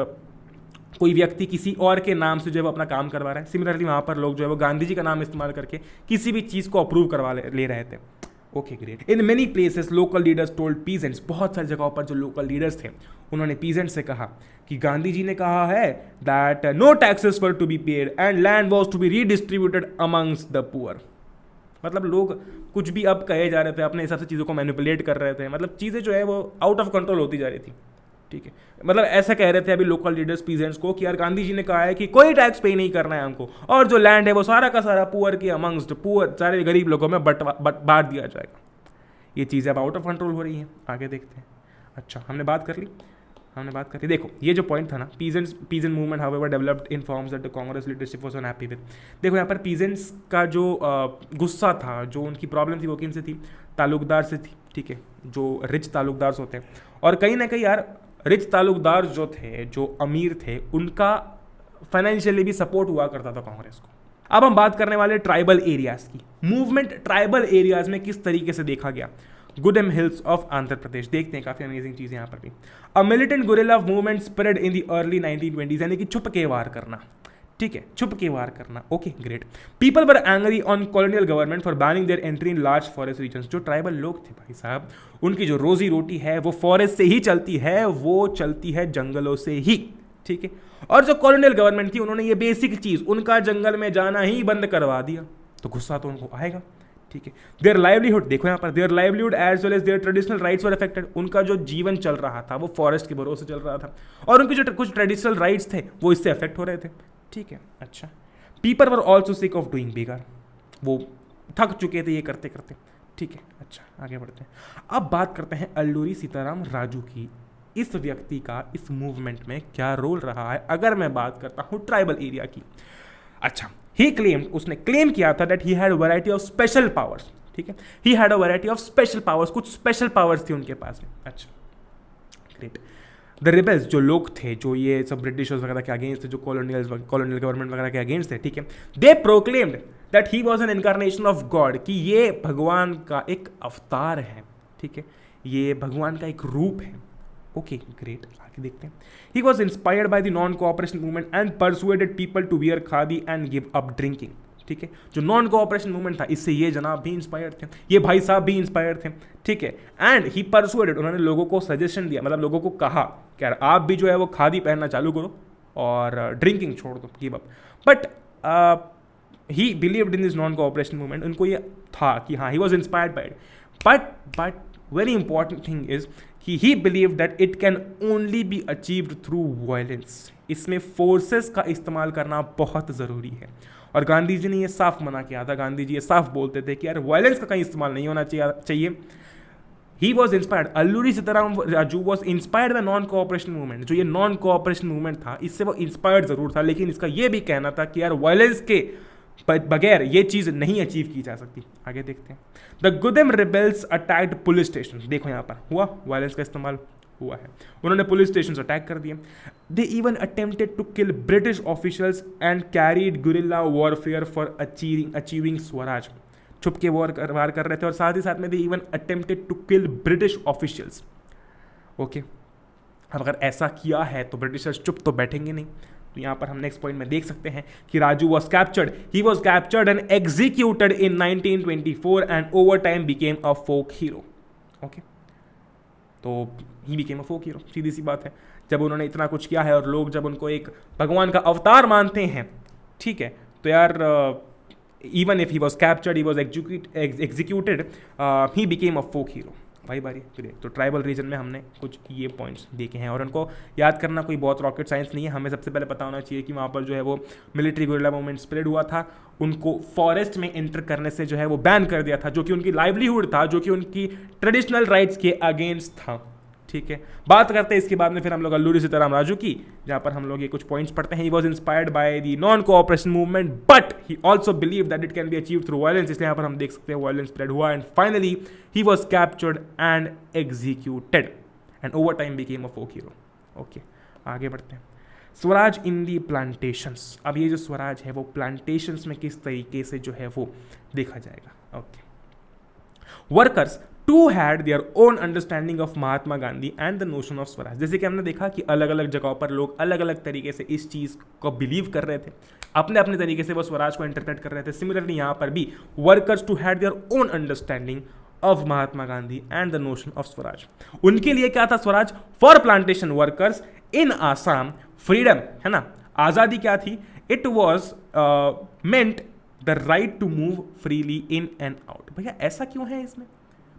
Speaker 1: कोई व्यक्ति किसी और के नाम से जो है वो अपना काम करवा रहा है। सिमिलरली वहाँ पर लोग जो है वो गांधी जी का नाम इस्तेमाल करके किसी भी चीज़ को अप्रूव करवा ले रहे थे। Okay, great. इन many places local leaders told peasants, बहुत सारी जगहों पर जो लोकल लीडर्स थे उन्होंने पीजेंट्स से कहा कि गांधी जी ने कहा है that no taxes were to be paid and land was to be redistributed amongst the poor. मतलब लोग कुछ भी अब कहे जा रहे थे, अपने हिसाब से चीज़ों को मैनिपुलेट कर रहे थे, मतलब चीज़ें जो है वो आउट ऑफ कंट्रोल होती जा रही थी, ठीक है। मतलब ऐसा कह रहे थे अभी लोकल लीडर्स पीजेंट्स को कि यार गांधी जी ने कहा है कि कोई टैक्स पे नहीं करना है हमको, और जो लैंड है वो सारा का सारा पुअर के अमंग्स्ट पुअर, सारे गरीब लोगों में बांट दिया जाएगा। ये चीज़ें अब आउट ऑफ कंट्रोल हो रही हैं। आगे देखते हैं। अच्छा, हमने बात कर ली। देखो ये जो पॉइंट था ना, peasant movement however developed in forms that the Congress leadership was unhappy with. देखो यहाँ पर पीजेंट्स का जो गुस्सा था, जो उनकी प्रॉब्लम थी वो किन से थी? तालुकदार से थी। ठीक है, जो रिच ताल्लुकदार होते हैं। और कहीं ना कहीं यार रिच ताल्लुकदार जो थे, जो अमीर थे, उनका फाइनेंशियली भी सपोर्ट हुआ करता था कांग्रेस को। अब हम बात करने वाले ट्राइबल एरियाज की। मूवमेंट ट्राइबल एरियाज में किस तरीके से देखा गया। गुडेम हिल्स ऑफ आंध्र प्रदेश, देखते हैं काफी अमेजिंग चीज यहाँ पर भी। A militant guerrilla movement spread in the early 1920s, यानी कि छुप के वार करना, ठीक है, छुप के वार करना। Okay great. People were angry on colonial government for banning their entry in large forest regions. जो ट्राइबल लोग थे भाई साहब, उनकी जो रोजी रोटी है वो फॉरेस्ट से ही चलती है, वो चलती है जंगलों से ही, ठीक है। और जो कॉलोनियल गवर्नमेंट थी, उन्होंने ये बेसिक चीज, उनका जंगल में जाना ही बंद करवा दिया, तो गुस्सा तो उनको आएगा, ठीक है। देयर लाइवलीहुड, देखो यहाँ पर, their livelihood as well as their traditional rights were affected. उनका जो जीवन चल रहा था वो फॉरेस्ट के भरोसे चल रहा था, और उनके जो कुछ ट्रेडिशनल राइट्स थे वो इससे अफेक्ट हो रहे थे, ठीक है। अच्छा, people were also sick of doing begar, वो थक चुके थे ये करते करते, ठीक है। अच्छा, आगे बढ़ते हैं। अब बात करते हैं अल्लूरी सीताराम राजू की। इस व्यक्ति का इस मूवमेंट में क्या रोल रहा है, अगर मैं बात करता हूं ट्राइबल एरिया की। अच्छा, ही क्लेम्ड, उसने क्लेम किया था that he had variety of special powers, ठीक है। He had a variety of special powers, कुछ स्पेशल पावर्स थी उनके पास में। अच्छा ग्रेट। द रिबेल्स, जो लोग थे, जो ये सब ब्रिटिशर्स वगैरह के अगेंस्ट थे, जो कॉलोनियल गवर्नमेंट वगैरह के अगेंस्ट थे, ठीक है, they proclaimed that he was an incarnation of God, कि ये भगवान का एक अवतार है, ठीक है, ये भगवान का एक रूप है। ओके ग्रेट, आगे देखते हैं। He was inspired by the non cooperation movement and persuaded people to wear khadi and give up drinking, ठीक है। जो नॉन कोऑपरेशन मूवमेंट था, इससे ये जनाब भी इंस्पायर्ड थे, ये भाई साहब भी इंस्पायर्ड थे, ठीक है। एंड ही परसुएडेड, उन्होंने लोगों को सजेशन दिया, मतलब लोगों को कहा कि यार आप भी जो है वो खादी पहनना चालू करो और ड्रिंकिंग छोड़ दो, give up. But he believed in this non cooperation movement, उनको ये था कि हाँ, he was inspired by it, but very important thing is कि he believe that it can only be achieved through violence. इसमें forces का इस्तेमाल करना बहुत ज़रूरी है, और गांधी जी ने ये साफ मना किया था। गांधी जी ये साफ बोलते थे कि यार वायलेंस का कहीं इस्तेमाल नहीं होना चाहिए। ही was inspired, Alluri Sitaram Raju was inspired bye non cooperation movement. जो ये नॉन कोऑपरेशन मूवमेंट था, इससे वो इंस्पायर्ड जरूर था, लेकिन इसका ये भी कहना था कि यार वायलेंस के बगैर ये चीज़ नहीं अचीव की जा सकती। आगे देखते हैं। The Gudem rebels attacked police station, देखो यहाँ पर हुआ, वायलेंस का इस्तेमाल हुआ है, उन्होंने पुलिस स्टेशन अटैक कर दिए। They even attempted to kill British officials and carried guerrilla warfare for achieving Swaraj. छुप के वार कर रहे थे, और साथ ही साथ में they even attempted to kill British officials. Okay, अब अगर ऐसा किया है तो ब्रिटिशर्स चुप तो बैठेंगे नहीं। तो यहाँ पर हम नेक्स्ट पॉइंट में देख सकते हैं कि Raju was captured, he was captured and executed in 1924 and over time became a folk hero. Okay, तो he became a folk hero, सीधी सी बात है। जब उन्होंने इतना कुछ किया है और लोग जब उनको एक भगवान का अवतार मानते हैं, ठीक है, तो यार even if he was captured, he was executed, he became a folk hero. भाई बारी ग्रेट। तो ट्राइबल रीजन में हमने कुछ ये पॉइंट्स देखे हैं, और उनको याद करना कोई बहुत रॉकेट साइंस नहीं है। हमें सबसे पहले पता होना चाहिए कि वहाँ पर जो है वो मिलिट्री गुरिल्ला मूवमेंट स्प्रेड हुआ था, उनको फॉरेस्ट में एंटर करने से जो है वो बैन कर दिया था, जो कि उनकी लाइवलीहुड था, जो कि उनकी ट्रेडिशनल राइट्स के अगेंस्ट था, ठीक है। बात करते हैं इसके बाद में फिर हम लोग अल्लूरी सीताराम राजू की, जहाँ पर हम लोग ये कुछ पॉइंट्स पढ़ते हैं। He was inspired by the non cooperation movement but he also believe that it can be achieve through violence, इसलिए यहाँ पर हम देख सकते हैं वायलेंस स्प्रेड हुआ, and finally he was captured and executed and over time became a folk hero. Okay, आगे बढ़ते हैं। Swaraj in the plantations. अब ये जो स्वराज है वो प्लांटेशंस में किस तरीके से जो है वो देखा जाएगा। Okay, workers too had their own understanding of Mahatma Gandhi and the notion of Swaraj. जैसे कि हमने देखा कि अलग अलग जगहों पर लोग अलग अलग तरीके से इस चीज़ को बिलीव कर रहे थे, अपने अपने तरीके से वो स्वराज को इंटरप्रेट कर रहे थे। सिमिलरली यहाँ पर भी workers too had their own understanding of Mahatma Gandhi and the notion of Swaraj. उनके लिए क्या था Swaraj? For plantation workers in Assam freedom, है ना, आज़ादी क्या थी? It was meant the right to move freely in and out. भैया ऐसा क्यों है इसमें?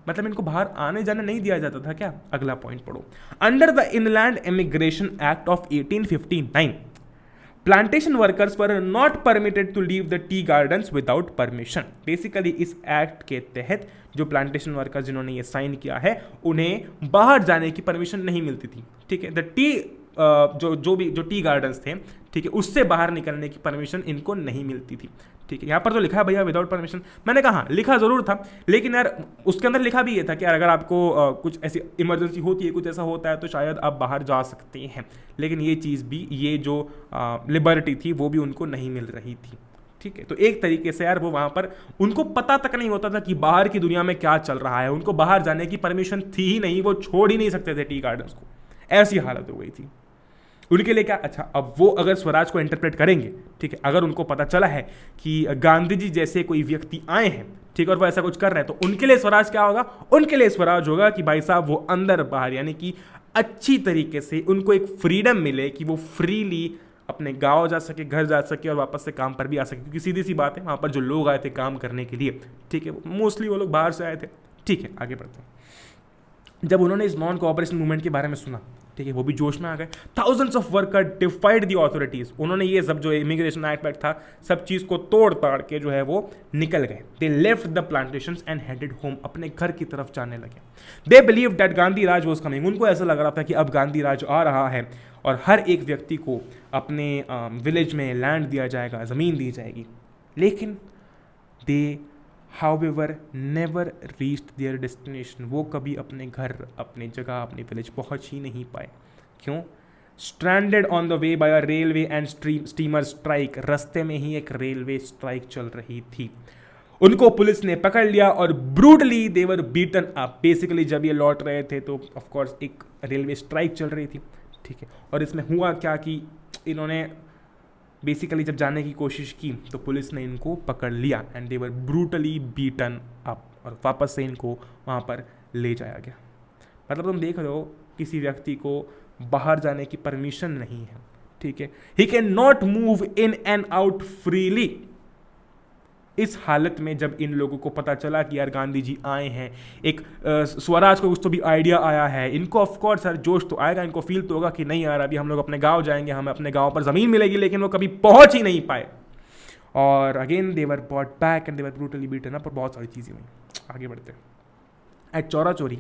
Speaker 1: मतलब इनको बाहर आने जाने नहीं दिया जाता था क्या? अगला पॉइंट पढ़ो। Under the inland immigration act of 1859 plantation workers were not permitted to leave the tea gardens without permission. Basically इस एक्ट के तहत जो प्लांटेशन वर्कर्स जिन्होंने ये साइन किया है, उन्हें बाहर जाने की परमिशन नहीं मिलती थी, ठीक है। द टी जो टी गार्डन्स थे, ठीक है, उससे बाहर निकलने की परमिशन इनको नहीं मिलती थी। ठीक है, यहाँ पर तो लिखा है भैया विदाउट परमिशन, मैंने कहा हाँ लिखा ज़रूर था, लेकिन यार उसके अंदर लिखा भी ये था कि यार अगर आपको कुछ ऐसी इमरजेंसी होती है, कुछ ऐसा होता है तो शायद आप बाहर जा सकते हैं, लेकिन ये चीज़ भी, ये जो लिबर्टी थी वो भी उनको नहीं मिल रही थी। ठीक है, तो एक तरीके से यार वो वहाँ पर उनको पता तक नहीं होता था कि बाहर की दुनिया में क्या चल रहा है, उनको बाहर जाने की परमिशन थी ही नहीं, वो छोड़ ही नहीं सकते थे टी गार्डन्स को, ऐसी हालत हो गई थी उनके लिए। क्या अच्छा, अब वो अगर स्वराज को इंटरप्रेट करेंगे, ठीक है, अगर उनको पता चला है कि गांधी जी जैसे कोई व्यक्ति आए हैं, ठीक है, और वो ऐसा कुछ कर रहे हैं, तो उनके लिए स्वराज क्या होगा? उनके लिए स्वराज होगा कि भाई साहब वो अंदर बाहर, यानी कि अच्छी तरीके से उनको एक फ्रीडम मिले कि वो फ्रीली अपने गांव जा सके, घर जा सके और वापस से काम पर भी आ सके, क्योंकि सीधी सी बात है वहाँ पर जो लोग आए थे काम करने के लिए, ठीक है, मोस्टली वो लोग बाहर से आए थे। ठीक है, आगे बढ़ते हैं। जब उन्होंने इस नॉन कोऑपरेशन मूवमेंट के बारे में सुना, ठीक है, वो भी जोश में आ गए। Thousands of worker डिफाइड the authorities, उन्होंने ये सब जो इमिग्रेशन एक्ट था सब चीज़ को तोड़ ताड़ के जो है वो निकल गए। They left the plantations and headed home, अपने घर की तरफ जाने लगे। They believe that Gandhi Raj was coming, उनको ऐसा लग रहा था कि अब गांधी राज आ रहा है और हर एक व्यक्ति को अपने विलेज में लैंड दिया जाएगा, ज़मीन दी जाएगी। लेकिन they however never reached their destination, वो कभी अपने घर, अपने जगह, अपने विलेज पहुंच ही नहीं पाए। क्यों? Stranded on the way by a railway and steamer strike, रास्ते में ही एक रेलवे स्ट्राइक चल रही थी। उनको पुलिस ने पकड़ लिया और brutally they were beaten up. Basically जब ये लौट रहे थे तो ऑफ कोर्स एक रेलवे स्ट्राइक चल रही थी, ठीक है, और इसमें हुआ क्या कि इन्होंने बेसिकली जब जाने की कोशिश की तो पुलिस ने इनको पकड़ लिया and they were brutally beaten up, और वापस से इनको वहाँ पर ले जाया गया। मतलब तुम देख रहे हो किसी व्यक्ति को बाहर जाने की परमिशन नहीं है, ठीक है, he can not move in and out freely. इस हालत में जब इन लोगों को पता चला कि यार गांधी जी आए हैं, एक स्वराज को कुछ तो भी आइडिया आया है, इनको ऑफ कोर्स सर जोश तो आएगा, इनको फील तो होगा कि नहीं यार अभी हम लोग अपने गांव जाएंगे, हमें अपने गांव पर ज़मीन मिलेगी, लेकिन वो कभी पहुंच ही नहीं पाए। और again they were bought back and they were brutally beaten up, और बहुत सारी चीज़ें हुई। आगे बढ़ते हैं। एट चौरा चोरी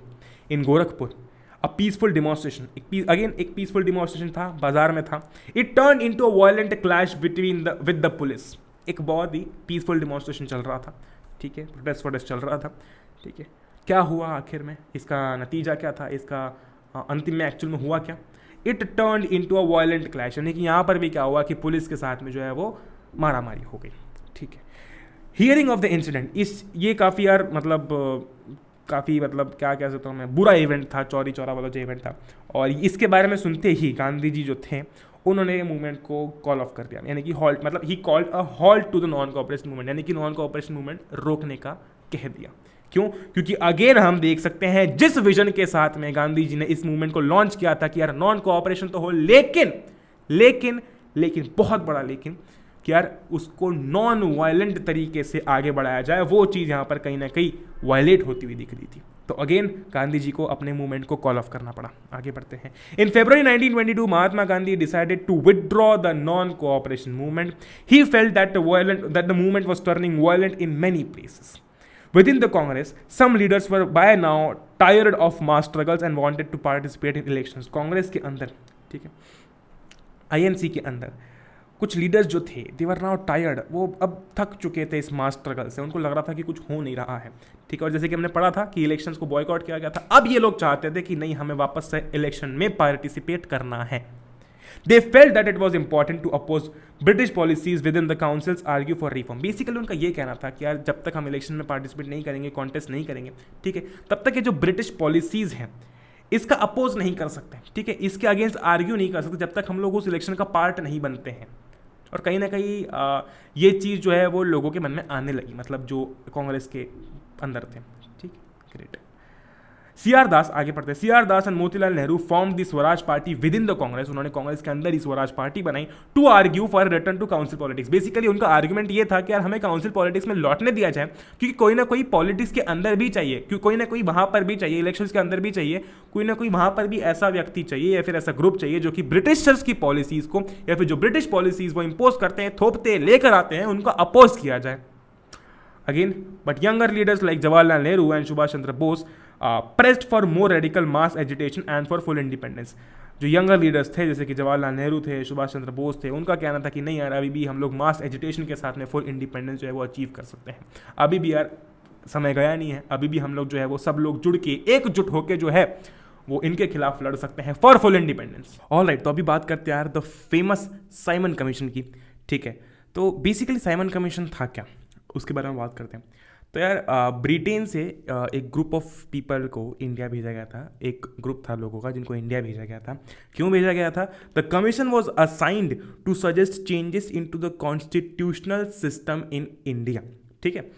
Speaker 1: इन गोरखपुर अ पीसफुल डिमॉन्स्ट्रेशन, एक पीसफुल डिमॉन्स्ट्रेशन था, बाजार में था। It turn into a violent clash between with the police. एक बहुत ही पीसफुल डिमॉन्स्ट्रेशन चल रहा था, ठीक है, प्रोटेस्ट चल रहा था, ठीक है। क्या हुआ आखिर में, इसका नतीजा क्या था, इसका अंतिम में एक्चुअल में हुआ क्या? It turn into a violent clash, यानी कि यहाँ पर भी क्या हुआ कि पुलिस के साथ में जो है वो मारामारी हो गई, ठीक है। हियरिंग ऑफ द इंसिडेंट, ये काफ़ी यार मतलब क्या कह सकता हूँ मैं, बुरा इवेंट था, चौरी चौरा वाला जो इवेंट था। और इसके बारे में सुनते ही गांधी जी जो थे उन्होंने मूवमेंट को कॉल ऑफ कर दिया, यानी कि हॉल्ट, मतलब he called a halt to the non cooperation movement, यानी कि नॉन कोऑपरेशन मूवमेंट रोकने का कह दिया। क्यों? क्योंकि अगेन हम देख सकते हैं जिस विजन के साथ में गांधी जी ने इस मूवमेंट को लॉन्च किया था कि यार नॉन कोऑपरेशन तो हो, लेकिन बहुत बड़ा लेकिन, कि यार उसको नॉन वायलेंट तरीके से आगे बढ़ाया जाए, वो चीज़ यहाँ पर कहीं ना कहीं वायलेट होती हुई दिख रही थी। तो अगेन गांधी जी को अपने मूवमेंट को कॉल ऑफ करना पड़ा। आगे बढ़ते हैं। In February 1922 Mahatma Gandhi decided to withdraw the non cooperation movement. He felt that the movement was turning violent in many places within the Congress. Some leaders were by now tired of mass struggles and wanted to participate in elections. Congress के अंदर, ठीक है, INC के अंदर कुछ leaders जो थे, they were now tired, वो अब थक चुके थे इस मास स्ट्रगल से, उनको लग रहा था कि कुछ हो नहीं रहा है, ठीक है। और जैसे कि हमने पढ़ा था कि इलेक्शंस को बॉयकॉट किया गया था, अब ये लोग चाहते थे कि नहीं, हमें वापस से इलेक्शन में पार्टिसिपेट करना है। They felt that it was important to oppose British policies within the councils, argue for reform. Basically उनका ये कहना था कि यार जब तक हम इलेक्शन में पार्टिसिपेट नहीं करेंगे, कॉन्टेस्ट नहीं करेंगे, ठीक है, तब तक ये जो ब्रिटिश पॉलिसीज हैं इसका अपोज नहीं कर सकते, ठीक है, इसके अगेंस्ट आर्ग्यू नहीं कर सकते जब तक हम लोग उस इलेक्शन का पार्ट नहीं बनते हैं। और कहीं ना कहीं ये चीज़ जो है वो लोगों के मन में आने लगी, मतलब जो कांग्रेस के अंदर थे, ठीक, ग्रेट। सीआर दास, आगे पढ़ते हैं। CR Das and Motilal Nehru form the Swaraj party within the Congress. उन्होंने कांग्रेस के अंदर ही स्वराज पार्टी बनाई to argue for return to council politics. Basically उनका आर्ग्यूमेंट ये था कि यार हमें काउंसिल पॉलिटिक्स में लौटने दिया जाए, क्योंकि कोई ना कोई पॉलिटिक्स के अंदर भी चाहिए, क्योंकि कोई ना कोई वहां पर भी चाहिए, इलेक्शंस के अंदर भी चाहिए, कोई ना कोई वहां पर भी ऐसा व्यक्ति चाहिए या फिर ऐसा ग्रुप चाहिए जो कि ब्रिटिशर्स की पॉलिसीज को या फिर जो ब्रिटिश पॉलिसीज वो इंपोज करते हैं, थोपते लेकर आते हैं, उनका अपोज किया जाए। Again, but younger leaders like Jawaharlal Nehru and Subhash Chandra Bose pressed for more radical mass agitation and for full independence. जो यंगर लीडर्स थे जैसे कि जवाहरलाल नेहरू थे, सुभाष चंद्र बोस थे, उनका कहना था कि नहीं यार अभी भी हम लोग मास एजुटेशन के साथ में फुल इंडिपेंडेंस जो है वो अचीव कर सकते हैं, अभी भी यार समय गया नहीं है, अभी भी हम लोग जो है वो सब लोग जुड़ के एकजुट होकर जो है वो इनके खिलाफ लड़ सकते हैं फॉर फुल इंडिपेंडेंस। ऑलराइट, तो अभी बात करते हैं यार द फेमस साइमन कमीशन की। ठीक है, तो बेसिकली साइमन कमीशन था क्या, उसके बारे में बात करते हैं। तो यार ब्रिटेन से एक ग्रुप ऑफ पीपल को इंडिया भेजा गया था, एक ग्रुप था लोगों का जिनको इंडिया भेजा गया था। क्यों भेजा गया था? The commission was assigned to suggest changes into the constitutional system in India. ठीक है,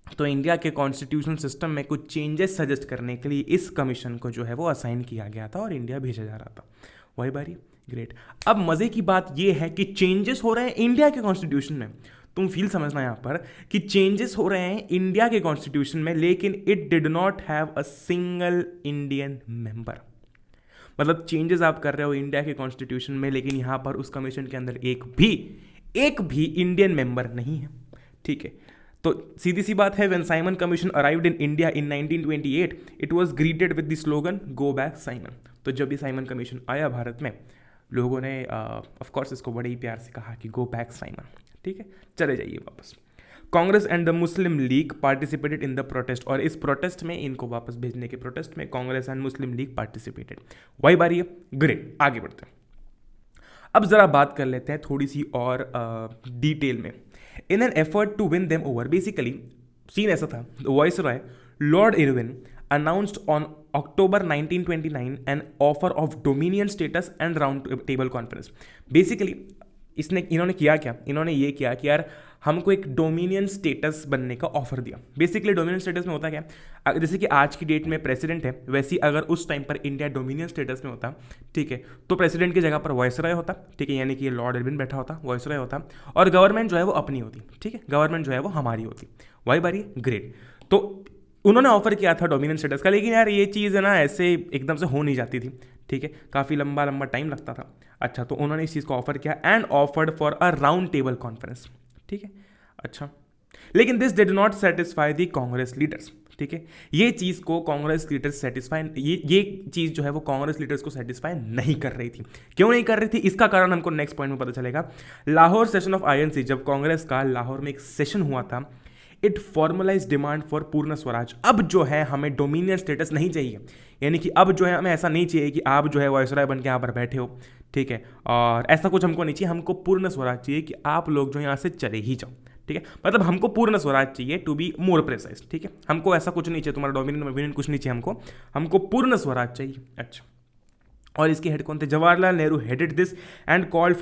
Speaker 1: तो इंडिया के कॉन्स्टिट्यूशनल सिस्टम में कुछ चेंजेस सजेस्ट करने के लिए इस कमीशन को जो है वो असाइन किया गया था और इंडिया भेजा जा रहा था। वही बारी, ग्रेट। अब मज़े की बात ये है कि चेंजेस हो रहे हैं इंडिया के कॉन्स्टिट्यूशन में। तुम फील समझना यहाँ पर कि चेंजेस हो रहे हैं इंडिया के कॉन्स्टिट्यूशन में, लेकिन it did not have a single Indian member. मतलब चेंजेस आप कर रहे हो इंडिया के कॉन्स्टिट्यूशन में, लेकिन यहाँ पर उस कमीशन के अंदर एक भी इंडियन मेंबर नहीं है। ठीक है, तो सीधी सी बात है, when Simon commission arrived in India in 1928 it was greeted with the slogan go back Simon. तो जब भी साइमन कमीशन आया भारत में, लोगों ने ऑफ कोर्स इसको बड़े ही प्यार से कहा कि गो बैक साइमन। ठीक है, चले जाइए वापस। Congress and the Muslim league participated in the protest, और इस प्रोटेस्ट में, इनको वापस भेजने के प्रोटेस्ट में Congress and Muslim league participated. वही बारी है, ग्रेट। आगे बढ़ते हैं। अब जरा बात कर लेते हैं थोड़ी सी और डिटेल में। In an effort to win them over, basically scene ऐसा था, viceroy lord Irwin announced on October 1929 an offer of dominion status and round table conference। Basically इन्होंने किया क्या, इन्होंने ये किया कि यार हमको एक डोमिनियन स्टेटस बनने का ऑफर दिया। बेसिकली डोमिनियन स्टेटस में होता क्या, जैसे कि आज की डेट में प्रेसिडेंट है, वैसे ही अगर उस टाइम पर इंडिया डोमिनियन स्टेटस में होता, ठीक है, तो प्रेसिडेंट की जगह पर वाइसरॉय होता। ठीक है, यानी कि लॉर्ड इरविन बैठा होता, वाइसरॉय होता, और गवर्नमेंट जो है वो अपनी होती। ठीक है, गवर्नमेंट जो है वो हमारी होती। वही बारी, ग्रेट। तो उन्होंने ऑफर किया था डोमिनियन स्टेटस का, लेकिन यार ये चीज़ है ना ऐसे एकदम से हो नहीं जाती थी। ठीक है, काफ़ी लंबा टाइम लगता था। अच्छा, तो उन्होंने इस चीज़ को ऑफर किया and offered for a round table conference. ठीक है, अच्छा, लेकिन this did not satisfy the Congress leaders. ठीक है, ये चीज़ को कांग्रेस लीडर्स सेटिस्फाई, ये चीज़ जो है वो कांग्रेस लीडर्स को सेटिस्फाई नहीं कर रही थी। क्यों नहीं कर रही थी, इसका कारण हमको नेक्स्ट पॉइंट में पता चलेगा। लाहौर सेशन ऑफ आईएनसी, जब कांग्रेस का लाहौर में एक सेशन हुआ था, इट फॉर्मलाइज डिमांड फॉर पूर्ण स्वराज। अब जो है हमें डोमिनियन स्टेटस नहीं चाहिए, यानी कि अब जो है हमें ऐसा नहीं चाहिए कि आप जो है वायसराय बन के यहाँ पर बैठे हो। ठीक है, और ऐसा कुछ हमको नहीं चाहिए, हमको पूर्ण स्वराज चाहिए कि आप लोग जो यहाँ से चले ही जाओ। ठीक है, मतलब हमको पूर्ण स्वराज चाहिए, टू बी मोर प्रिसाइज। ठीक है, हमको ऐसा कुछ नहीं चाहिए, तुम्हारा डोमिनियन कुछ नहीं चाहिए, हमको पूर्ण स्वराज चाहिए। अच्छा, और इसके हेड कौन थे? Jawaharlal Nehru headed this and called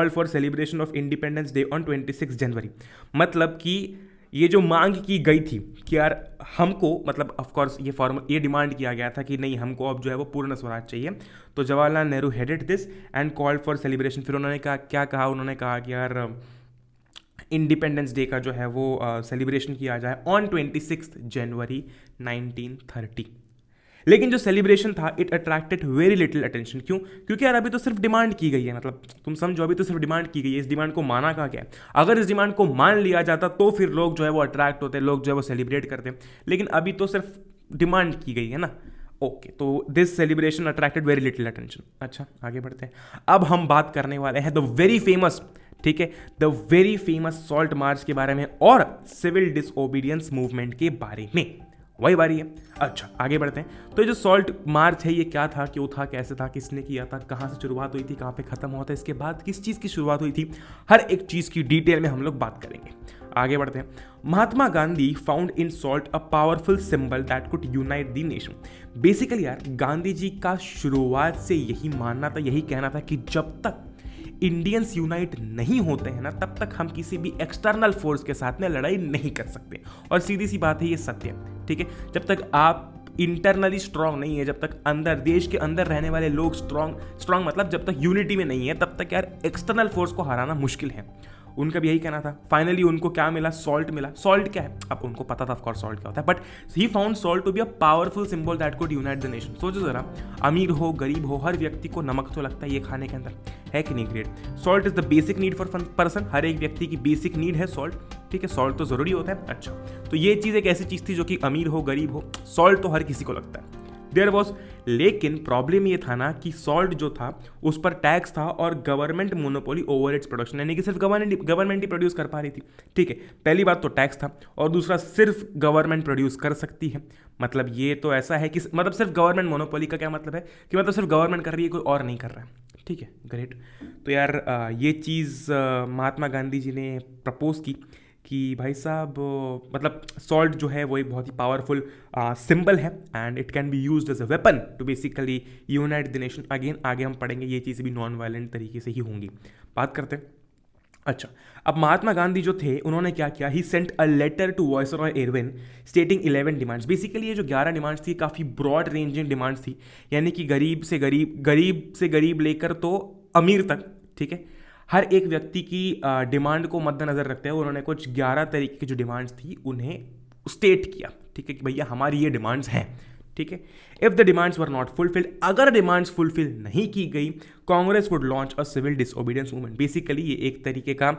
Speaker 1: for celebration of independence day on 26 जनवरी। मतलब कि ये जो मांग की गई थी कि यार हमको, मतलब ऑफ कोर्स ये डिमांड किया गया था कि नहीं हमको अब जो है वो पूर्ण स्वराज चाहिए। तो Jawaharlal Nehru headed this and called for celebration. फिर उन्होंने कहा, क्या कहा उन्होंने? कहा कि यार इंडिपेंडेंस डे का जो है वो सेलिब्रेशन किया जाए ऑन 26 जनवरी 1930। लेकिन जो सेलिब्रेशन था it attracted very little attention. क्यों? क्योंकि यार अभी तो सिर्फ डिमांड की गई है, मतलब तुम समझो अभी तो सिर्फ डिमांड की गई है, इस डिमांड को माना कहाँ गया है? अगर इस डिमांड को मान लिया जाता तो फिर लोग जो है वो अट्रैक्ट होते, लोग जो है वो सेलिब्रेट करते, लेकिन अभी तो सिर्फ डिमांड की गई है ना। ओके, तो this celebration attracted very little attention. अच्छा, आगे बढ़ते हैं। अब हम बात करने वाले हैं द वेरी फेमस, ठीक है, द वेरी फेमस सॉल्ट मार्च के बारे में और सिविल डिसओबीडियंस मूवमेंट के बारे में। वही बारी है। अच्छा, आगे बढ़ते हैं। तो ये जो सॉल्ट मार्च है ये क्या था, क्यों था, कैसे था, किसने किया था, कहाँ से शुरुआत हुई थी, कहाँ पे खत्म हुआ था, इसके बाद किस चीज़ की शुरुआत हुई थी, हर एक चीज़ की डिटेल में हम लोग बात करेंगे। आगे बढ़ते हैं। Mahatma Gandhi found in salt a powerful symbol that could unite the nation. Basically यार गांधी जी का शुरुआत से यही मानना था, यही कहना था कि जब तक इंडियंस यूनाइट नहीं होते हैं ना, तब तक हम किसी भी एक्सटर्नल फोर्स के साथ में लड़ाई नहीं कर सकते। और सीधी सी बात है, ये सत्य है। ठीक है, जब तक आप इंटरनली स्ट्रांग नहीं है, जब तक अंदर देश के अंदर रहने वाले लोग स्ट्रांग मतलब जब तक यूनिटी में नहीं है, तब तक यार एक्सटर्नल फोर्स को हराना मुश्किल है। उनका भी यही कहना था। फाइनली उनको क्या मिला? सॉल्ट मिला। सॉल्ट क्या है? अब उनको पता था ऑफ कोर्स सॉल्ट क्या होता है, but he found salt to be a powerful symbol that could unite the nation. सोचो जरा, अमीर हो गरीब हो, हर व्यक्ति को नमक तो लगता है ये खाने के अंदर, है कि नहीं? Great. Salt is the basic need for person. हर एक व्यक्ति की बेसिक नीड है सॉल्ट। ठीक है, सॉल्ट तो जरूरी होता है। अच्छा, तो ये चीज़ एक ऐसी चीज़ थी जो कि अमीर हो गरीब हो, सॉल्ट तो हर किसी को लगता है। देयर वॉज, लेकिन प्रॉब्लम ये था ना कि सॉल्ट जो था उस पर टैक्स था और government monopoly over its production, यानी कि सिर्फ गवर्नमेंट ही प्रोड्यूस कर पा रही थी। ठीक है, पहली बात तो टैक्स था और दूसरा सिर्फ गवर्नमेंट प्रोड्यूस कर सकती है। मतलब ये तो ऐसा है कि मतलब सिर्फ गवर्नमेंट मोनोपोली का क्या मतलब है कि मतलब सिर्फ गवर्नमेंट कर रही है, कोई और नहीं कर रहा है। ठीक है, ग्रेट। तो यार ये चीज़ महात्मा गांधी जी ने प्रपोज की कि भाई साहब मतलब सॉल्ट जो है वो एक बहुत ही पावरफुल सिंबल है and it can be used as a weapon to basically unite the nation. Again आगे हम पढ़ेंगे ये चीज़ भी नॉन वायलेंट तरीके से ही होंगी। बात करते हैं। अच्छा, अब महात्मा गांधी जो थे उन्होंने क्या किया, he sent a letter to viceroy Irwin stating 11 demands. Basically ये जो 11 डिमांड्स थी काफ़ी ब्रॉड रेंजिंग डिमांड्स थी, यानी कि गरीब से गरीब लेकर तो अमीर तक। ठीक है, हर एक व्यक्ति की डिमांड को मद्देनजर रखते हुए उन्होंने कुछ 11 तरीके की जो डिमांड्स थी उन्हें स्टेट किया। ठीक है, कि भैया हमारी ये डिमांड्स हैं। ठीक है, if the demands were not fulfilled, अगर डिमांड्स फुलफिल नहीं की गई, Congress would launch a civil disobedience movement. Basically ये एक तरीके का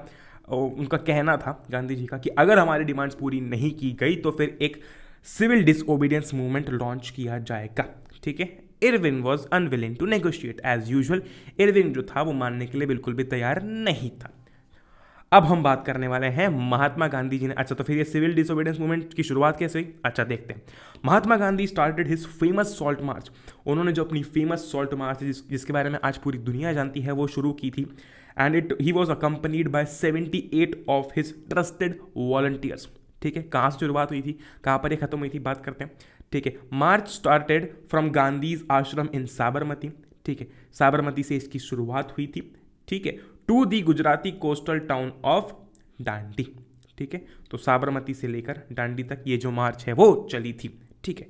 Speaker 1: उनका कहना था गांधी जी का कि अगर हमारी डिमांड्स पूरी नहीं की गई तो फिर एक सिविल डिसओबीडियंस मूवमेंट लॉन्च किया जाएगा। ठीक है, Irwin was unwilling to negotiate as usual. Irwin जो था वो मानने के लिए बिल्कुल भी तैयार नहीं था। अब हम बात करने वाले हैं महात्मा गांधी जी ने। अच्छा, तो फिर ये सिविल डिसोबीडियंस मूवमेंट की शुरुआत कैसे हुई? अच्छा, देखते हैं। Mahatma Gandhi started his famous salt march. उन्होंने जो अपनी फेमस सॉल्ट मार्च जिसके बारे में आज पूरी दुनिया जानती है वो शुरू की थी and he was accompanied by 78 of his trusted volunteers. ठीक है, कहाँ से शुरुआत हुई थी, कहाँ पर ये खत्म हुई थी, बात करते हैं। ठीक है, मार्च स्टार्टेड फ्रॉम गांधीज आश्रम इन साबरमती। ठीक है, साबरमती से इसकी शुरुआत हुई थी। ठीक है, to the Gujarati coastal town of Dandi. ठीक है, तो साबरमती से लेकर डांडी तक ये जो मार्च है वो चली थी। ठीक है,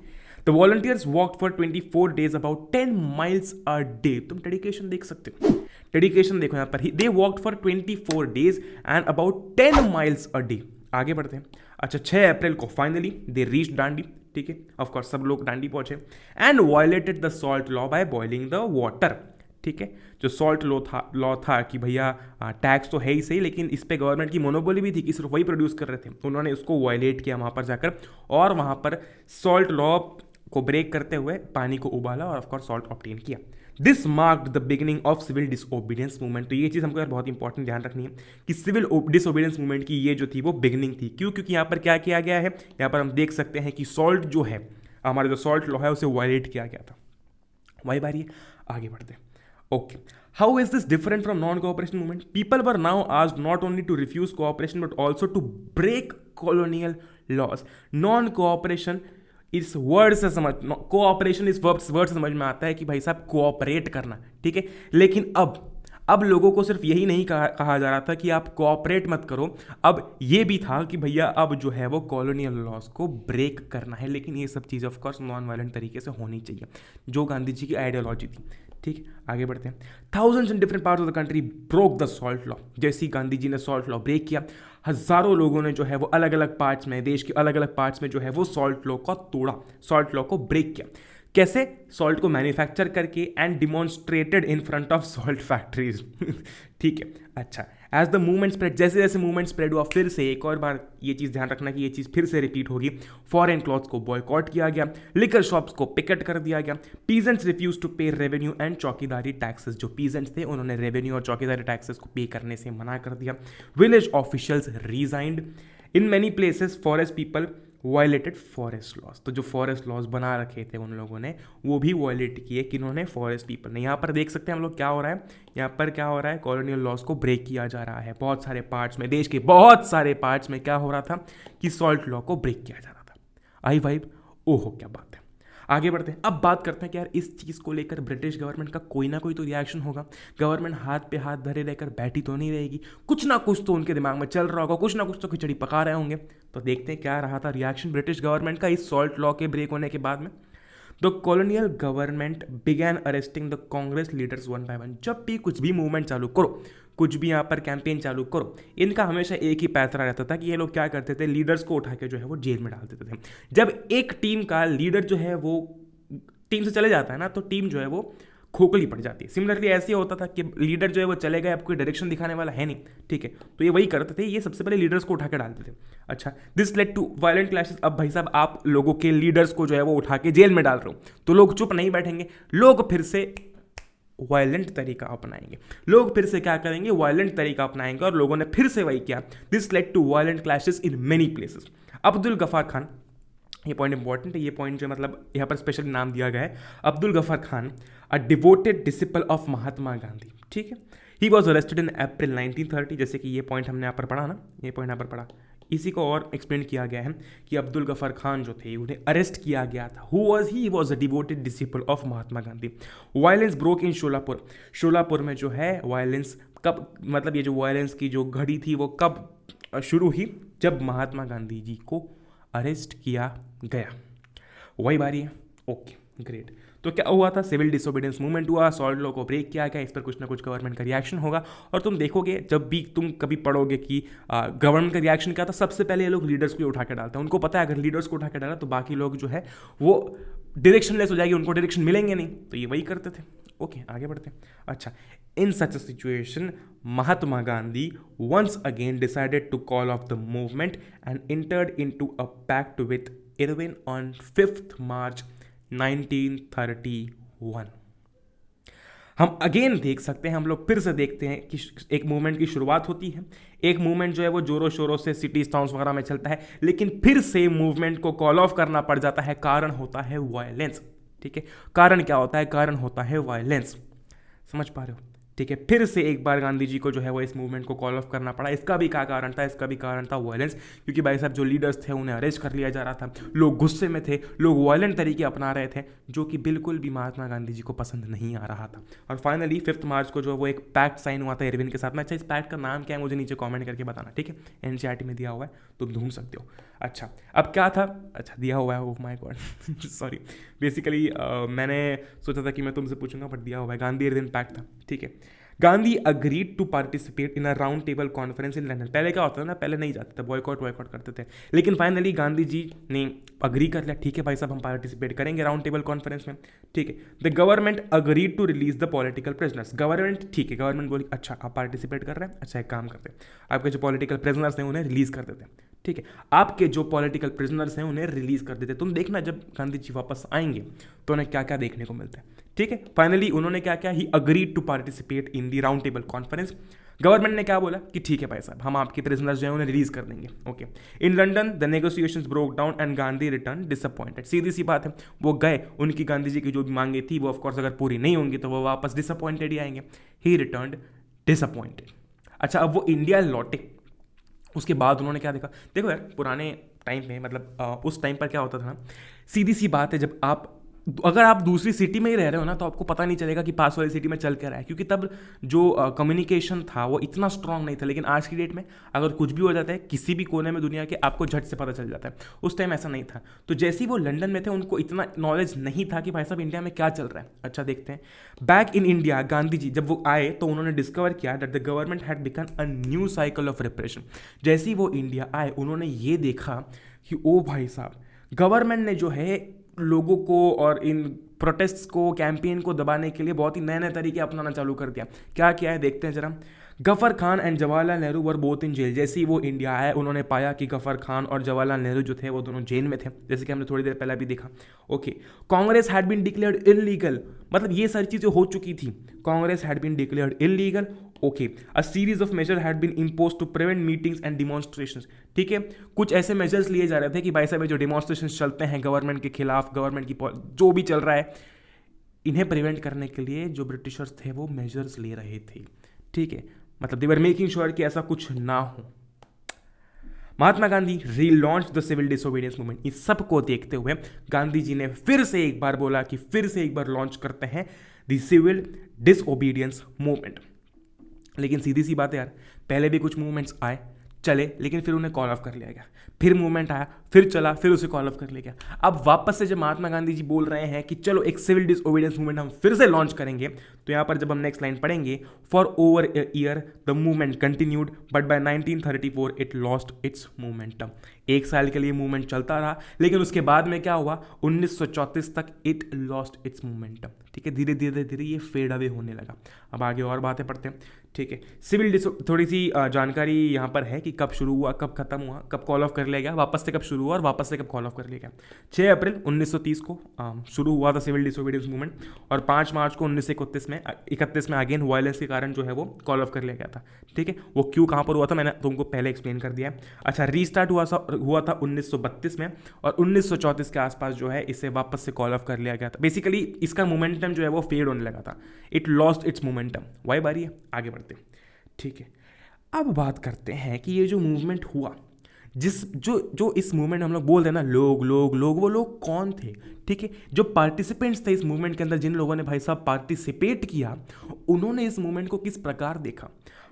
Speaker 1: the volunteers walked for 24 days about 10 miles a day. तुम डेडिकेशन देख सकते हो, डेडिकेशन देखो यहाँ पर ही। They walked for 24 days and about 10 miles a day. आगे बढ़ते हैं। अच्छा, 6 अप्रैल को फाइनली दे रीच डांडी। ठीक है, ऑफ कोर्स सब लोग डांडी पहुंचे and violated the salt law by boiling the water. ठीक है, जो सॉल्ट लॉ था कि भैया टैक्स तो है ही सही, लेकिन इस पे गवर्नमेंट की मोनोपोली भी थी कि सिर्फ वही प्रोड्यूस कर रहे थे। उन्होंने उसको वायलेट किया वहाँ पर जाकर और वहाँ पर सॉल्ट लॉ को ब्रेक करते हुए पानी को उबाला और ऑफकोर्स सॉल्ट ऑब्टेन किया। This marked the beginning of civil disobedience movement. तो ये चीज़ हमको यार बहुत इंपॉर्टेंट ध्यान रखनी है कि सिविल डिसओबीडियंस मूवमेंट की ये जो थी वो बिगिनिंग थी। क्यों? क्योंकि यहाँ पर क्या किया गया है, यहाँ पर हम देख सकते हैं कि सॉल्ट जो है, हमारा जो सॉल्ट लॉ है उसे वायलेट किया गया था। वही बारी है, आगे बढ़ते हैं। Okay. How is this different from non-cooperation movement? People were now asked not only to refuse cooperation but also to break colonial laws. Non-cooperation इस वर्ड से समझ, कोऑपरेशन इस वर्ड से समझ में आता है कि भाई साहब कोऑपरेट करना। ठीक है, लेकिन अब लोगों को सिर्फ यही नहीं कहा जा रहा था कि आप कोऑपरेट मत करो, अब ये भी था कि भैया अब जो है वो कॉलोनियल लॉज को ब्रेक करना है। लेकिन ये सब चीज़ ऑफकोर्स नॉन वायलेंट तरीके से होनी चाहिए, जो गांधी जी की आइडियोलॉजी थी। ठीक, आगे बढ़ते हैं। Thousands in different parts of the country broke the salt law. जैसे ही गांधी जी ने सॉल्ट लॉ ब्रेक किया, हज़ारों लोगों ने जो है वो अलग अलग पार्ट्स में, देश के अलग अलग पार्ट्स में जो है वो सॉल्ट लॉ को तोड़ा, सॉल्ट लॉ को ब्रेक किया। कैसे? सॉल्ट को मैन्युफैक्चर करके and demonstrated in front of salt factories. ठीक है, अच्छा, एज द मूवमेंट स्प्रेड, जैसे जैसे मूवमेंट स्प्रेड हुआ, फिर से एक और बार ये चीज़ ध्यान रखना कि ये चीज़ फिर से रिपीट होगी। फॉरेन क्लॉथ्स को बॉयकॉट किया गया, लिकर शॉप्स को पिकेट कर दिया गया, पीजेंट्स रिफ्यूज टू पे रेवेन्यू एंड चौकीदारी टैक्सेस। जो पीजेंट्स थे उन्होंने रेवेन्यू और चौकीदारी टैक्सेस को पे करने से मना कर दिया। Village officials resigned. In many places forest people violated forest laws. तो जो फॉरेस्ट लॉज बना रखे थे उन लोगों ने वो भी वायलेट किए, किन्होंने? फॉरेस्ट पीपल ने। यहाँ पर देख सकते हैं हम लोग क्या हो रहा है, यहाँ पर क्या हो रहा है, कॉलोनियल लॉज को ब्रेक किया जा रहा है। बहुत सारे पार्ट्स में, देश के बहुत सारे पार्ट्स में क्या हो रहा था कि सॉल्ट लॉ को ब्रेक किया जा रहा था। आई वाइब, ओहो क्या बात है। आगे बढ़ते हैं। अब बात करते हैं कि यार इस चीज़ को लेकर ब्रिटिश गवर्नमेंट का कोई ना कोई तो रिएक्शन होगा। गवर्नमेंट हाथ पे हाथ धरे रहकर बैठी तो नहीं रहेगी, कुछ ना कुछ तो उनके दिमाग में चल रहा होगा, कुछ ना कुछ तो खिचड़ी पका रहे होंगे। तो देखते हैं क्या रहा था रिएक्शन ब्रिटिश गवर्नमेंट का इस सॉल्ट लॉ के ब्रेक होने के बाद में। The colonial government began arresting the Congress leaders one by one. जब भी कुछ भी मूवमेंट चालू करो, कुछ भी यहाँ पर कैंपेन चालू करो, इनका हमेशा एक ही पैतरा रहता था कि ये लोग क्या करते थे, लीडर्स को उठा के जो है वो जेल में डाल देते थे। जब एक टीम का लीडर जो है वो टीम से चले जाता है ना, तो टीम जो है वो खोखली पड़ जाती है। सिमिलरली ऐसे ही होता था कि लीडर जो है वो चले गए, अब कोई डायरेक्शन दिखाने वाला है नहीं, ठीक है, तो ये वही करते थे, ये सबसे पहले लीडर्स को उठा के डालते थे। अच्छा, this led to violent clashes. अब भाई साहब आप लोगों के लीडर्स को जो है वो उठा के जेल में डाल रहे हो, तो लोग चुप नहीं बैठेंगे, लोग फिर से वायलेंट तरीका अपनाएंगे, लोग फिर से क्या करेंगे, वायलेंट तरीका अपनाएंगे, और लोगों ने फिर से वही किया। This led to violent clashes in many places. Abdul Ghaffar Khan, ये पॉइंट इंपॉर्टेंट है, ये पॉइंट जो मतलब यहाँ पर स्पेशली नाम दिया गया है, Abdul Ghaffar Khan, a devoted disciple of Mahatma Gandhi, ठीक है। ही वॉज अरेस्टेड इन अप्रैल 1930, जैसे कि ये पॉइंट हमने यहाँ पर पढ़ा ना, ये पॉइंट यहाँ पर पढ़ा, इसी को और एक्सप्लेन किया गया है कि अब्दुल गफार खान जो थे उन्हें अरेस्ट किया गया था। Who was he was a devoted disciple of Mahatma Gandhi. Violence broke in Sholapur. Sholapur में जो है वायलेंस कब, मतलब ये जो वायलेंस की जो घड़ी थी वो कब शुरू हुई, जब महात्मा गांधी जी को अरेस्ट किया गया। वही बारी है, ओके ग्रेट। तो क्या हुआ था, सिविल डिसोबीडियंस मूवमेंट हुआ, सॉल्ट लॉ को ब्रेक किया गया, इस पर कुछ ना कुछ गवर्नमेंट का रिएक्शन होगा। और तुम देखोगे जब भी तुम कभी पढ़ोगे कि गवर्नमेंट का रिएक्शन क्या था, सबसे पहले ये लोग लीडर्स को उठा के डालते हैं। उनको पता है अगर लीडर्स को उठा के डाला तो बाकी लोग जो है वो डायरेक्शनलेस हो जाएगी, उनको डायरेक्शन मिलेंगे नहीं, तो ये वही करते थे। ओके आगे बढ़ते हैं। अच्छा, in such a situation Mahatma Gandhi once again decided to call off the movement and entered into a pact with Irvin on 5th March 1931। हम अगेन देख सकते हैं, हम लोग फिर से देखते हैं कि एक मूवमेंट की शुरुआत होती है, एक मूवमेंट जो है वो जोरों शोरों से सिटीज टाउन्स वगैरह में चलता है, लेकिन फिर से मूवमेंट को कॉल ऑफ करना पड़ जाता है। कारण होता है वायलेंस, ठीक है। कारण क्या होता है, कारण होता है वायलेंस, समझ पा रहे हो, ठीक है। फिर से एक बार गांधी जी को जो है वो इस मूवमेंट को कॉल ऑफ करना पड़ा। इसका भी क्या कारण था, इसका भी कारण था वायलेंस, क्योंकि भाई साहब जो लीडर्स थे उन्हें अरेस्ट कर लिया जा रहा था, लोग गुस्से में थे, लोग वायलेंट तरीके अपना रहे थे, जो कि बिल्कुल भी महात्मा गांधी जी को पसंद नहीं आ रहा था। और फाइनली 5 मार्च को जो वो एक पैक्ट साइन हुआ था इरविन के साथ में। अच्छा, इस पैक्ट का नाम क्या है मुझे नीचे कॉमेंट करके बताना, ठीक है, एनसीईआरटी में दिया हुआ है, तुम ढूंढ सकते हो। अच्छा, अब क्या था, अच्छा दिया हुआ है, oh my God sorry, basically मैंने सोचा था कि मैं तुमसे पूछूंगा बट दिया हुआ है, गांधी इरविन पैक्ट था, ठीक है। Gandhi agreed to participate in a round table conference in London. पहले क्या होता था ना, पहले नहीं जाते थे, बॉयकॉट करते थे, लेकिन फाइनली गांधी जी ने अग्री कर लिया, ठीक है भाई साहब हम पार्टिसिपेट करेंगे राउंड टेबल कॉन्फ्रेंस में, ठीक है। The government agreed to release the political prisoners. Government, ठीक है, गवर्नमेंट बोली अच्छा आप पार्टिसिपेट कर रहे हैं, अच्छा एक काम करते हैं, आपके जो पॉलिटिकल प्रिजनर्स हैं उन्हें रिलीज कर देते हैं, ठीक है, आपके जो पॉलिटिकल प्रिजनर्स हैं उन्हें रिलीज कर देते। तुम देखना जब गांधी जी वापस आएंगे तो उन्हें क्या क्या देखने को मिलता है, ठीक है। फाइनली उन्होंने क्या किया, he agreed to participate in the round table conference. Government ने क्या बोला कि ठीक है भाई साहब हम आपके प्रिजनर्स जो हैं उन्हें रिलीज कर देंगे, okay. In London the negotiations broke down and Gandhi return disappointed. सीधी सी बात है, वो गए, उनकी गांधी जी की जो भी मांगे थी वो ऑफकोर्स अगर पूरी नहीं होंगी तो वो वापस डिसअपॉइंटेड ही आएंगे। ही रिटर्न डिसअपॉइंटेड। अच्छा, अब वो इंडिया लौटे, उसके बाद उन्होंने क्या देखा, देखो यार पुराने टाइम में मतलब उस टाइम पर क्या होता था ना, सीधी सी बात है, जब आप अगर आप दूसरी सिटी में ही रह रहे हो ना तो आपको पता नहीं चलेगा कि पास वाली सिटी में चल क्या रहा है, क्योंकि तब जो कम्युनिकेशन था वो इतना स्ट्रांग नहीं था। लेकिन आज की डेट में अगर कुछ भी हो जाता है किसी भी कोने में दुनिया के, आपको झट से पता चल जाता है। उस टाइम ऐसा नहीं था, तो जैसे ही वो लंदन में थे उनको इतना नॉलेज नहीं था कि भाई साहब इंडिया में क्या चल रहा है। अच्छा देखते हैं, back in India Gandhi ji जब वो आए तो उन्होंने डिस्कवर किया that the government had become a new cycle of repression. जैसे ही वो इंडिया आए उन्होंने ये देखा कि ओ भाई साहब गवर्नमेंट ने जो है लोगों को और इन प्रोटेस्ट्स को, कैंपेन को दबाने के लिए बहुत ही नए नए तरीके अपनाना चालू कर दिया। क्या किया है देखते हैं जरा। Ghaffar Khan and Jawaharlal Nehru were both in jail. जैसे ही वो इंडिया आए उन्होंने पाया कि गफर खान और जवाहरलाल नेहरू जो थे वो दोनों जेल में थे, जैसे कि हमने थोड़ी देर पहले भी देखा, okay. Congress had been declared illegal, मतलब ये सारी चीज़ें हो चुकी थी, Congress had been declared illegal, okay. A series of measures had been impose to prevent meetings and demonstrations, ठीक है। कुछ ऐसे मेजर्स लिए जा रहे थे कि भाई साहब जो डिमॉन्स्ट्रेशन चलते हैं गवर्नमेंट के खिलाफ, गवर्नमेंट की जो भी चल रहा है, इन्हें प्रिवेंट करने के लिए जो ब्रिटिशर्स थे वो मेजर्स ले रहे थे, ठीक है। मतलब दे वर मेकिंग श्योर कि ऐसा कुछ ना हो। Mahatma Gandhi relaunch the civil disobedience movement. इस सब को देखते हुए गांधी जी ने फिर से एक बार बोला कि फिर से एक बार लॉन्च करते हैं द सिविल डिसओबीडियंस मूवमेंट। लेकिन सीधी सी बात है यार, पहले भी कुछ मूवमेंट्स आए चले, लेकिन फिर उन्हें कॉल ऑफ कर लिया गया, फिर मूवमेंट आया, फिर चला, फिर उसे कॉल ऑफ कर लिया गया। अब वापस से जब महात्मा गांधी जी बोल रहे हैं कि चलो एक सिविल डिसओबीडियंस मूवमेंट हम फिर से लॉन्च करेंगे, तो यहाँ पर जब हम नेक्स्ट लाइन पढ़ेंगे, for over a year the movement continued but by 1934 it lost its momentum. एक साल के लिए मूवमेंट चलता रहा, लेकिन उसके बाद में क्या हुआ, 1934 तक इट लॉस्ट इट्स मोमेंटम, ठीक ठीक है, धीरे धीरे धीरे ये फेड अवे होने लगा। अब आगे और बातें पढ़ते हैं, ठीक है। सिविल थोड़ी सी जानकारी यहाँ पर है कि कब शुरू हुआ, कब खत्म हुआ, कब कॉल ऑफ कर लिया गया, वापस से कब शुरू हुआ और वापस से कब कॉल ऑफ कर लिया गया। 6 अप्रैल 1930 को शुरू हुआ था सिविल डिसोबीडियंस मूवमेंट, और 5 मार्च को 1931 में अगेन वायलेंस के कारण जो है वो कॉल ऑफ कर लिया गया था, ठीक है। वो क्यों, कहाँ पर हुआ था, मैंने तुमको पहले एक्सप्लेन कर दिया है। अच्छा, रीस्टार्ट हुआ था 1932 में, और 1934 के आसपास जो है इसे वापस से कॉल ऑफ कर लिया गया था। बेसिकली इसका मोमेंटम जो है वो फेड होने लगा था, इट लॉस्ट इट्स मोमेंटम। वही बारी है, आगे बढ़ते हैं, ठीक है। अब बात करते हैं कि ये जो मूवमेंट हुआ, जो इस मूवमेंट हम लोग बोलते हैं ना, लोग, वो लोग कौन थे, ठीक है। जो पार्टिसिपेंट्स थे इस मूवमेंट के अंदर, जिन लोगों ने भाई साहब पार्टिसिपेट किया, उन्होंने इस मूवमेंट को किस प्रकार देखा,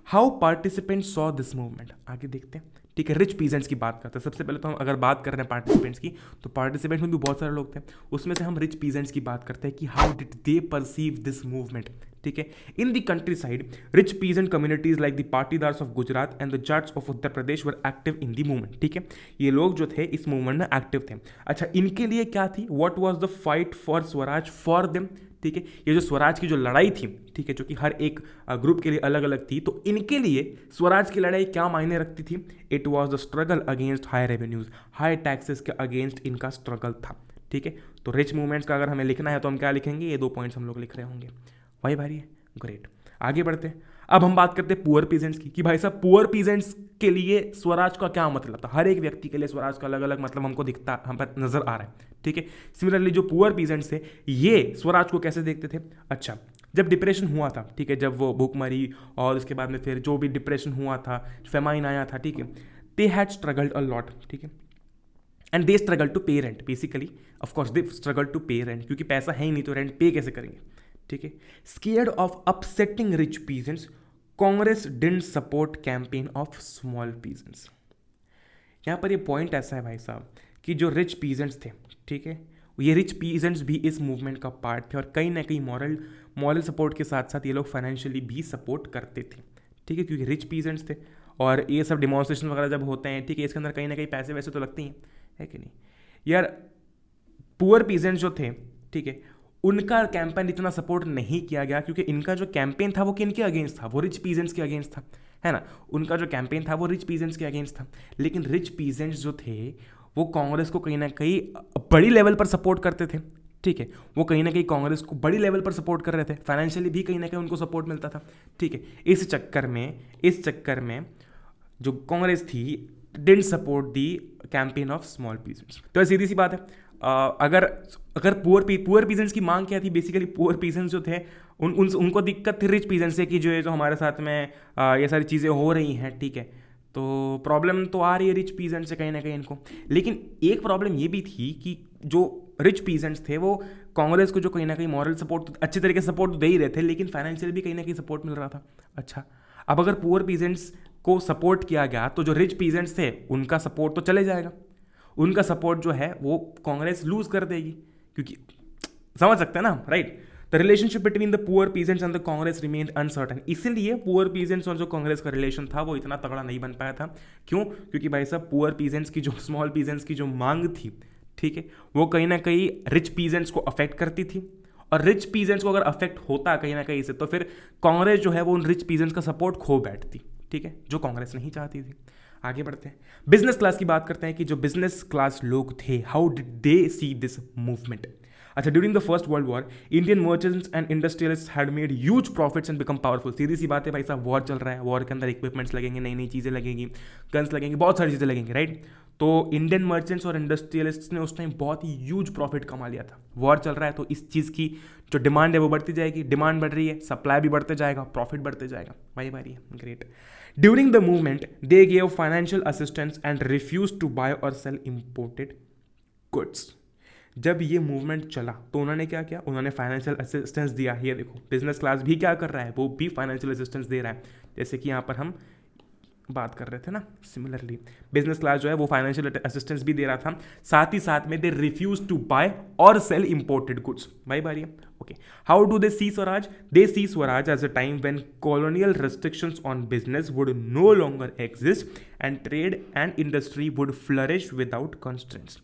Speaker 1: how participants saw this movement, आगे देखते हैं, ठीक है। रिच पीजेंट्स की बात करते हैं। सबसे पहले तो हम अगर बात कर रहे हैं पार्टिसिपेंट्स की, तो पार्टिसिपेंट्स में भी बहुत सारे लोग थे, उसमें से हम रिच पीजेंट्स की बात करते हैं कि how did they perceive this movement, ठीक है। In the countryside, rich peasant communities like the Patidars of Gujarat and the Jats of Uttar Pradesh were active in the movement, ठीक है। ये लोग जो थे इस मूवमेंट में एक्टिव थे। अच्छा, इनके लिए क्या थी, what was the fight for Swaraj for them, ठीक है। ये जो स्वराज की जो लड़ाई थी, ठीक है, जो कि हर एक ग्रुप के लिए अलग अलग थी, तो इनके लिए स्वराज की लड़ाई क्या मायने रखती थी, it was the struggle against high revenues, high taxes के अगेंस्ट इनका स्ट्रगल था, ठीक है। तो रिच मूवमेंट्स का अगर हमें लिखना है तो हम क्या लिखेंगे, ये 2 पॉइंट्स हम लोग लिख रहे होंगे। वही भारी है, ग्रेट। आगे बढ़ते हैं। अब हम बात करते हैं पुअर पीजेंट्स की, कि भाई साहब पुअर पीजेंट्स के लिए स्वराज का क्या मतलब था। हर एक व्यक्ति के लिए स्वराज का अलग अलग मतलब हमको दिखता, हम पर नजर आ रहा है, ठीक है। सिमिलरली जो पुअर पीजेंट्स थे, ये स्वराज को कैसे देखते थे। अच्छा, जब डिप्रेशन हुआ था, ठीक है, जब वो भूखमरी और उसके बाद में फिर जो भी डिप्रेशन हुआ था, फेमाइन आया था, ठीक है, they had struggled a lot, ठीक है, and they struggle to pay rent. Basically of course they struggle to pay rent, क्योंकि पैसा है ही नहीं तो रेंट पे कैसे करेंगे, ठीक है। Scared of upsetting rich peasants, Congress didn't support campaign of small peasants. यहाँ पर ये पॉइंट ऐसा है भाई साहब कि जो रिच पीजेंट्स थे, ठीक है, ये रिच पीजेंट्स भी इस मूवमेंट का पार्ट थे, और कहीं ना कहीं मॉरल सपोर्ट के साथ साथ ये लोग फाइनेंशियली भी सपोर्ट करते थे, ठीक है, क्योंकि रिच पीजेंट्स थे। और ये सब डिमॉन्स्ट्रेशन वगैरह जब होते हैं, ठीक है, इसके अंदर कहीं ना कहीं पैसे वैसे तो लगते ही हैं, है कि नहीं यार। पुअर पीजेंट्स जो थे, ठीक है, उनका कैंपेन इतना सपोर्ट नहीं किया गया, क्योंकि इनका जो कैंपेन था वो किनके अगेंस्ट था, वो रिच पीजेंट्स के अगेंस्ट था, है ना। उनका जो कैंपेन था वो रिच पीजेंट्स के अगेंस्ट था। लेकिन रिच पीजेंट्स जो थे वो कांग्रेस को कहीं ना कहीं बड़ी लेवल पर सपोर्ट करते थे, ठीक है। वो कहीं ना कहीं कांग्रेस को बड़ी लेवल पर सपोर्ट कर रहे थे, फाइनेंशियली भी कहीं ना कहीं उनको सपोर्ट मिलता था, ठीक है। इस चक्कर में जो कांग्रेस थी didn't support the campaign of small peasants. तो सीधी सी बात है, अगर पुअर पीजेंट्स की मांग क्या थी, बेसिकली पुअर पीजेंट्स जो थे उनको दिक्कत थी रिच पीजेंट्स से कि जो हमारे साथ में ये सारी चीज़ें हो रही हैं, ठीक है, तो प्रॉब्लम तो आ रही है रिच पीजेंट्स से कहीं ना कहीं इनको। लेकिन एक प्रॉब्लम ये भी थी कि जो रिच पीजेंट्स थे वो कांग्रेस को जो कहीं ना कहीं मॉरल सपोर्ट अच्छे तरीके से सपोर्ट दे ही रहे थे, लेकिन फाइनेंशियल भी कहीं ना कहीं सपोर्ट मिल रहा था। अच्छा, अब अगर पुअर पीजेंट्स को सपोर्ट किया गया तो जो रिच पीजेंट्स थे उनका सपोर्ट तो चले जाएगा, उनका सपोर्ट जो है वो कांग्रेस लूज कर देगी, क्योंकि समझ सकते हैं ना, right. The relationship between the poor peasants and the Congress remained uncertain. इसीलिए पुअर पीजेंट्स और जो कांग्रेस का रिलेशन था वो इतना तगड़ा नहीं बन पाया था। क्यों? क्योंकि भाई साहब पुअर पीजेंट्स की जो स्मॉल पीजेंट्स की जो मांग थी, ठीक है, वो कहीं ना कहीं रिच पीजेंट्स को अफेक्ट करती थी, और रिच पीजेंट्स को अगर अफेक्ट होता कहीं ना कहीं से, तो फिर कांग्रेस जो है वो उन रिच पीजेंट्स का सपोर्ट खो बैठती, ठीक है, जो कांग्रेस नहीं चाहती थी। आगे बढ़ते हैं, बिजनेस क्लास की बात करते हैं कि जो बिजनेस क्लास लोग थे, how did they see this movement. अच्छा, during the first world war Indian merchants and industrialist had made huge profits and become powerful. सीधी सी बात है भाई साहब, वॉर चल रहा है, वॉर के अंदर इक्विपमेंट्स लगेंगे, नई नई चीज़ें लगेंगी, गन्स लगेंगी, बहुत सारी चीज़ें लगेंगी, राइट। तो इंडियन मर्चेंट्स और इंडस्ट्रियलिस्ट्स ने उस टाइम बहुत ही ह्यूज प्रॉफिट कमा लिया था। वॉर चल रहा है तो इस चीज़ की जो डिमांड है वो बढ़ती जाएगी, डिमांड बढ़ रही है, सप्लाई भी बढ़ते जाएगा, प्रॉफिट बढ़ते जाएगा, भाई भाई है, great. During the movement they gave financial assistance and refuse to buy or sell imported goods. जब ये मूवमेंट चला तो उन्होंने क्या किया, उन्होंने फाइनेंशियल असिस्टेंस दिया। ये देखो बिजनेस क्लास भी क्या कर रहा है, वो भी फाइनेंशियल असिस्टेंस दे रहा है, जैसे कि यहाँ पर हम बात कर रहे थे ना। सिमिलरली बिजनेस क्लास जो है वो फाइनेंशियल असिस्टेंस भी दे रहा था, साथ ही साथ में they refuse to buy or sell imported goods. भाई बारी है, okay. How do they see Swaraj? They see Swaraj as a time when colonial restrictions on business would no longer exist and trade and industry would flourish without constraints.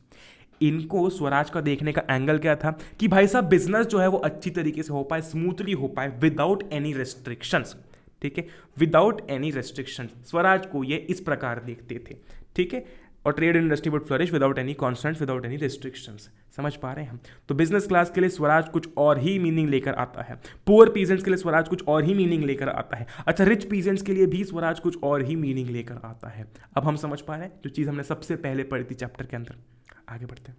Speaker 1: इनको स्वराज का देखने का angle क्या था कि भाई साहब बिजनेस जो है वो अच्छी तरीके से हो पाए, स्मूथली हो पाए, विदाउट एनी रेस्ट्रिक्शंस, ठीक है, विदाउट एनी रेस्ट्रिक्शंस। स्वराज को ये इस प्रकार देखते थे, ठीक है, और trade industry would flourish without any constants, without any restrictions. समझ पा रहे हैं हम? तो बिजनेस क्लास के लिए स्वराज कुछ और ही मीनिंग लेकर आता है, पुअर पीजेंट्स के लिए स्वराज कुछ और ही मीनिंग लेकर आता है, अच्छा रिच पीजेंट्स के लिए भी स्वराज कुछ और ही मीनिंग लेकर आता है। अब हम समझ पा रहे हैं जो चीज़ हमने सबसे पहले पढ़ी थी चैप्टर के अंदर। आगे बढ़ते हैं,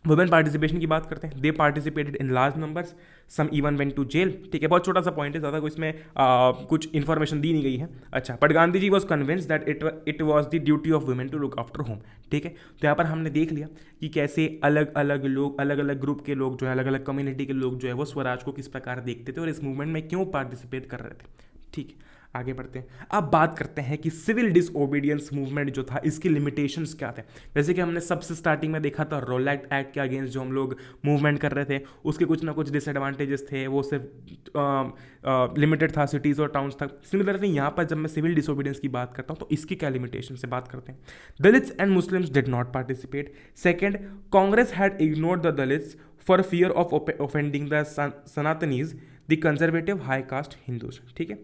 Speaker 1: वुमेन पार्टिसिपेशन की बात करते हैं। They participated in large numbers, some even went to jail, ठीक है, बहुत छोटा सा पॉइंट है, ज़्यादा कोई इसमें कुछ इन्फॉर्मेशन दी नहीं गई है। अच्छा, but Gandhi ji was convince that it was the duty of women to look after home, ठीक है। तो यहाँ पर हमने देख लिया कि कैसे अलग अलग लोग, अलग अलग ग्रुप के लोग जो है, अलग अलग कम्युनिटी के लोग जो है वो स्वराज को किस प्रकार देखते थे और इस मूवमेंट में क्यों पार्टिसिपेट कर रहे थे, ठीक है। आगे बढ़ते हैं, अब बात करते हैं कि सिविल डिसओबीडियंस मूवमेंट जो था इसकी लिमिटेशंस क्या थे। जैसे कि हमने सबसे स्टार्टिंग में देखा था रोलैक्ट एक्ट के अगेंस्ट जो हम लोग मूवमेंट कर रहे थे, उसके कुछ ना कुछ डिसएडवांटेजेस थे, वो सिर्फ लिमिटेड था सिटीज़ और टाउन्स तक। सिमिलरली यहाँ पर जब मैं सिविल डिसओबीडियंस की बात करता हूँ तो इसकी क्या लिमिटेशन से बात करते हैं। Dalits and Muslims did not participate. Second, Congress had ignored the Dalits for fear of offending the Sanatanis, the conservative high caste Hindus, ठीक है।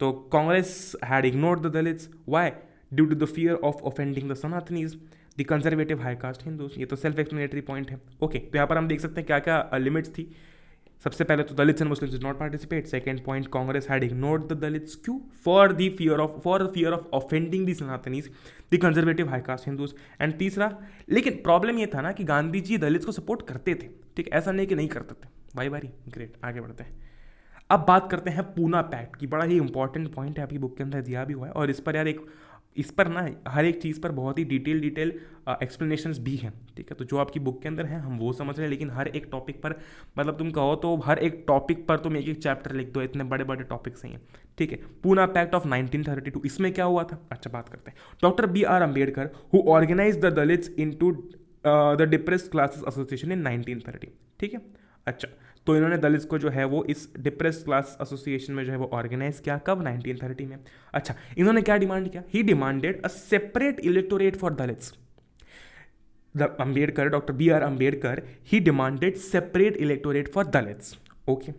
Speaker 1: तो Congress had ignored the Dalits, why? Due to the fear of offending the Sanatanis, the conservative high caste Hindus. ये तो self explanatory point है, okay. तो यहाँ पर हम देख सकते हैं क्या क्या लिमिट्स थी। सबसे पहले तो Dalits and Muslims did not participate. Second point, Congress had ignored the Dalits, क्यों? For fear of offending the Sanatanis, the conservative high caste Hindus. And तीसरा, लेकिन प्रॉब्लम ये था ना कि गांधी जी दलित्स को सपोर्ट करते थे, ठीक, ऐसा नहीं कि नहीं करते थे। भाई बारी, ग्रेट। आगे बढ़ते हैं, अब बात करते हैं पूना पैक्ट की। बड़ा ही इंपॉर्टेंट पॉइंट है, आपकी बुक के अंदर दिया भी हुआ है, और इस पर यार इस पर ना हर एक चीज़ पर बहुत ही डिटेल एक्सप्लेनेशंस भी हैं, ठीक है। तो जो आपकी बुक के अंदर है हम वो समझ रहे हैं, लेकिन हर एक टॉपिक पर, मतलब तुम कहो तो हर एक टॉपिक पर तुम एक एक चैप्टर लिख दो, इतने बड़े बड़े टॉपिक्स हैं, ठीक है। पूना पैक्ट ऑफ 1932, इसमें क्या हुआ था? अच्छा, बात करते हैं। Doctor B.R. Ambedkar who organize the Dalits into the depressed classes association in 1930, ठीक है। अच्छा, तो इन्होंने दलित्स को जो है वो इस डिप्रेस क्लास एसोसिएशन में जो है वो ऑर्गेनाइज किया, कब? 1930 में। अच्छा, इन्होंने क्या डिमांड किया? He demanded a separate electorate for Dalits. Ambedkar, doctor B.R. Ambedkar, he demanded separate electorate for Dalits, okay.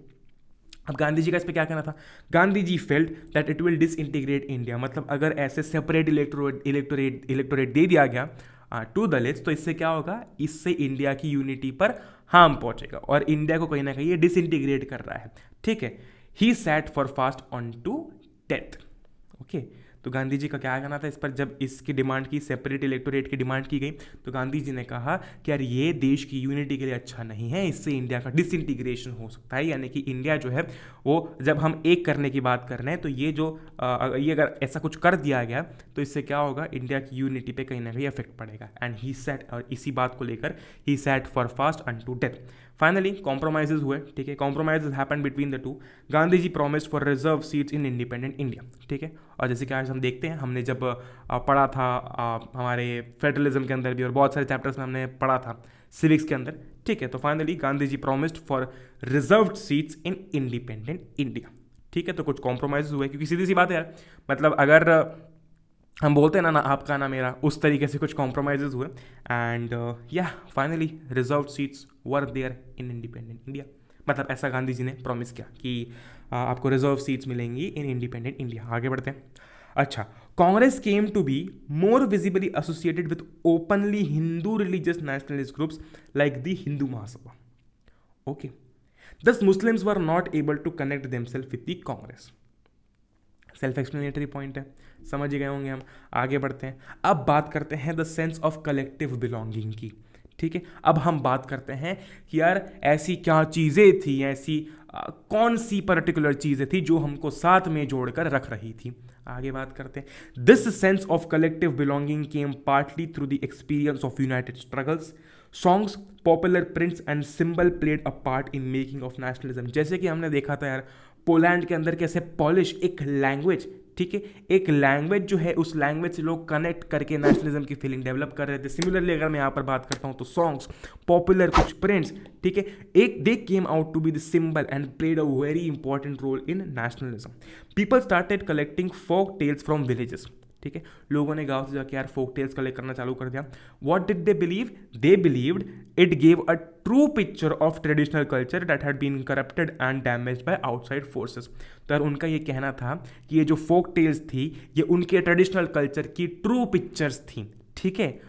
Speaker 1: अब गांधी जी का इस पर क्या कहना था? Gandhi ji felt that it will disintegrate India, मतलब अगर ऐसे सेपरेट इलेक्टोरेट दे दिया गया टू दलित्स तो इससे क्या होगा? इससे इंडिया की यूनिटी पर हार्म पहुंचेगा और इंडिया को कहीं ना कहीं ये डिसइंटीग्रेट कर रहा है, ठीक है। He sat for fast on to death, okay. तो गांधी जी का क्या कहना था इस पर? जब इसकी डिमांड की, सेपरेट इलेक्टोरेट की डिमांड की गई, तो गांधी जी ने कहा कि यार ये देश की यूनिटी के लिए अच्छा नहीं है, इससे इंडिया का डिसइंटीग्रेशन हो सकता है, यानी कि इंडिया जो है वो, जब हम एक करने की बात कर रहे हैं तो ये जो ये अगर ऐसा कुछ कर दिया गया तो इससे क्या होगा? इंडिया की यूनिटी पे कहीं ना कहीं इफेक्ट पड़ेगा। एंड ही सेट, और इसी बात को लेकर he set for fast unto death. Finally compromises हुए, ठीक है। Compromises happen between the two. Gandhi ji promised for reserve seats in independent India, ठीक है। और जैसे कि आज हम देखते हैं, हमने जब पढ़ा था हमारे फेडरलिज्म के अंदर भी, और बहुत सारे चैप्टर्स में हमने पढ़ा था सिविक्स के अंदर, ठीक है। तो finally Gandhi ji promised for reserved seats in independent India, ठीक है। तो कुछ कॉम्प्रोमाइज हुए, क्योंकि सीधी सी बात है यार, मतलब अगर हम बोलते हैं ना आपका ना मेरा, उस तरीके से कुछ कॉम्प्रोमाइजेज हुए। एंड या finally reserve seats were there in independent India, मतलब ऐसा गांधी जी ने प्रॉमिस किया कि आपको रिजर्व सीट्स मिलेंगी इन इंडिपेंडेंट इंडिया। आगे बढ़ते हैं। अच्छा, Congress came to be more visibly associated with openly Hindu religious nationalist groups like the Hindu Mahasabha, okay. Thus Muslims were not able to connect themselves with the Congress. Self explanatory point है, समझ गए होंगे हम। आगे बढ़ते हैं, अब बात करते हैं the sense of collective belonging की, ठीक है। अब हम बात करते हैं कि यार ऐसी क्या चीज़ें थी, ऐसी कौन सी पर्टिकुलर चीज़ें थी जो हमको साथ में जोड़कर रख रही थी। आगे बात करते हैं। This sense of collective belonging came partly through the experience of United struggles, songs, popular prints and symbol played a part in making of nationalism. जैसे कि हमने देखा था यार पोलैंड के अंदर कैसे पॉलिश एक लैंग्वेज, ठीक है, एक लैंग्वेज जो है उस लैंग्वेज से लोग कनेक्ट करके नेशनलिज्म की फीलिंग डेवलप कर रहे थे। सिमिलरली अगर मैं यहाँ पर बात करता हूँ तो सॉन्ग्स, पॉपुलर कुछ प्रिंट्स, ठीक है, एक they came out to be the symbol and played a very important role in nationalism. People started collecting folk tales from villages, ठीक है, लोगों ने गांव से जाके यार फोक टेल्स कलेक्ट करना चालू कर दिया. What did they believe? They believed it gave a true picture of traditional culture that had been corrupted and damaged by outside forces. तो यार उनका ये कहना था कि ये जो फोक टेल्स थी ये उनके ट्रेडिशनल कल्चर की ट्रू पिक्चर्स थी. ठीक है,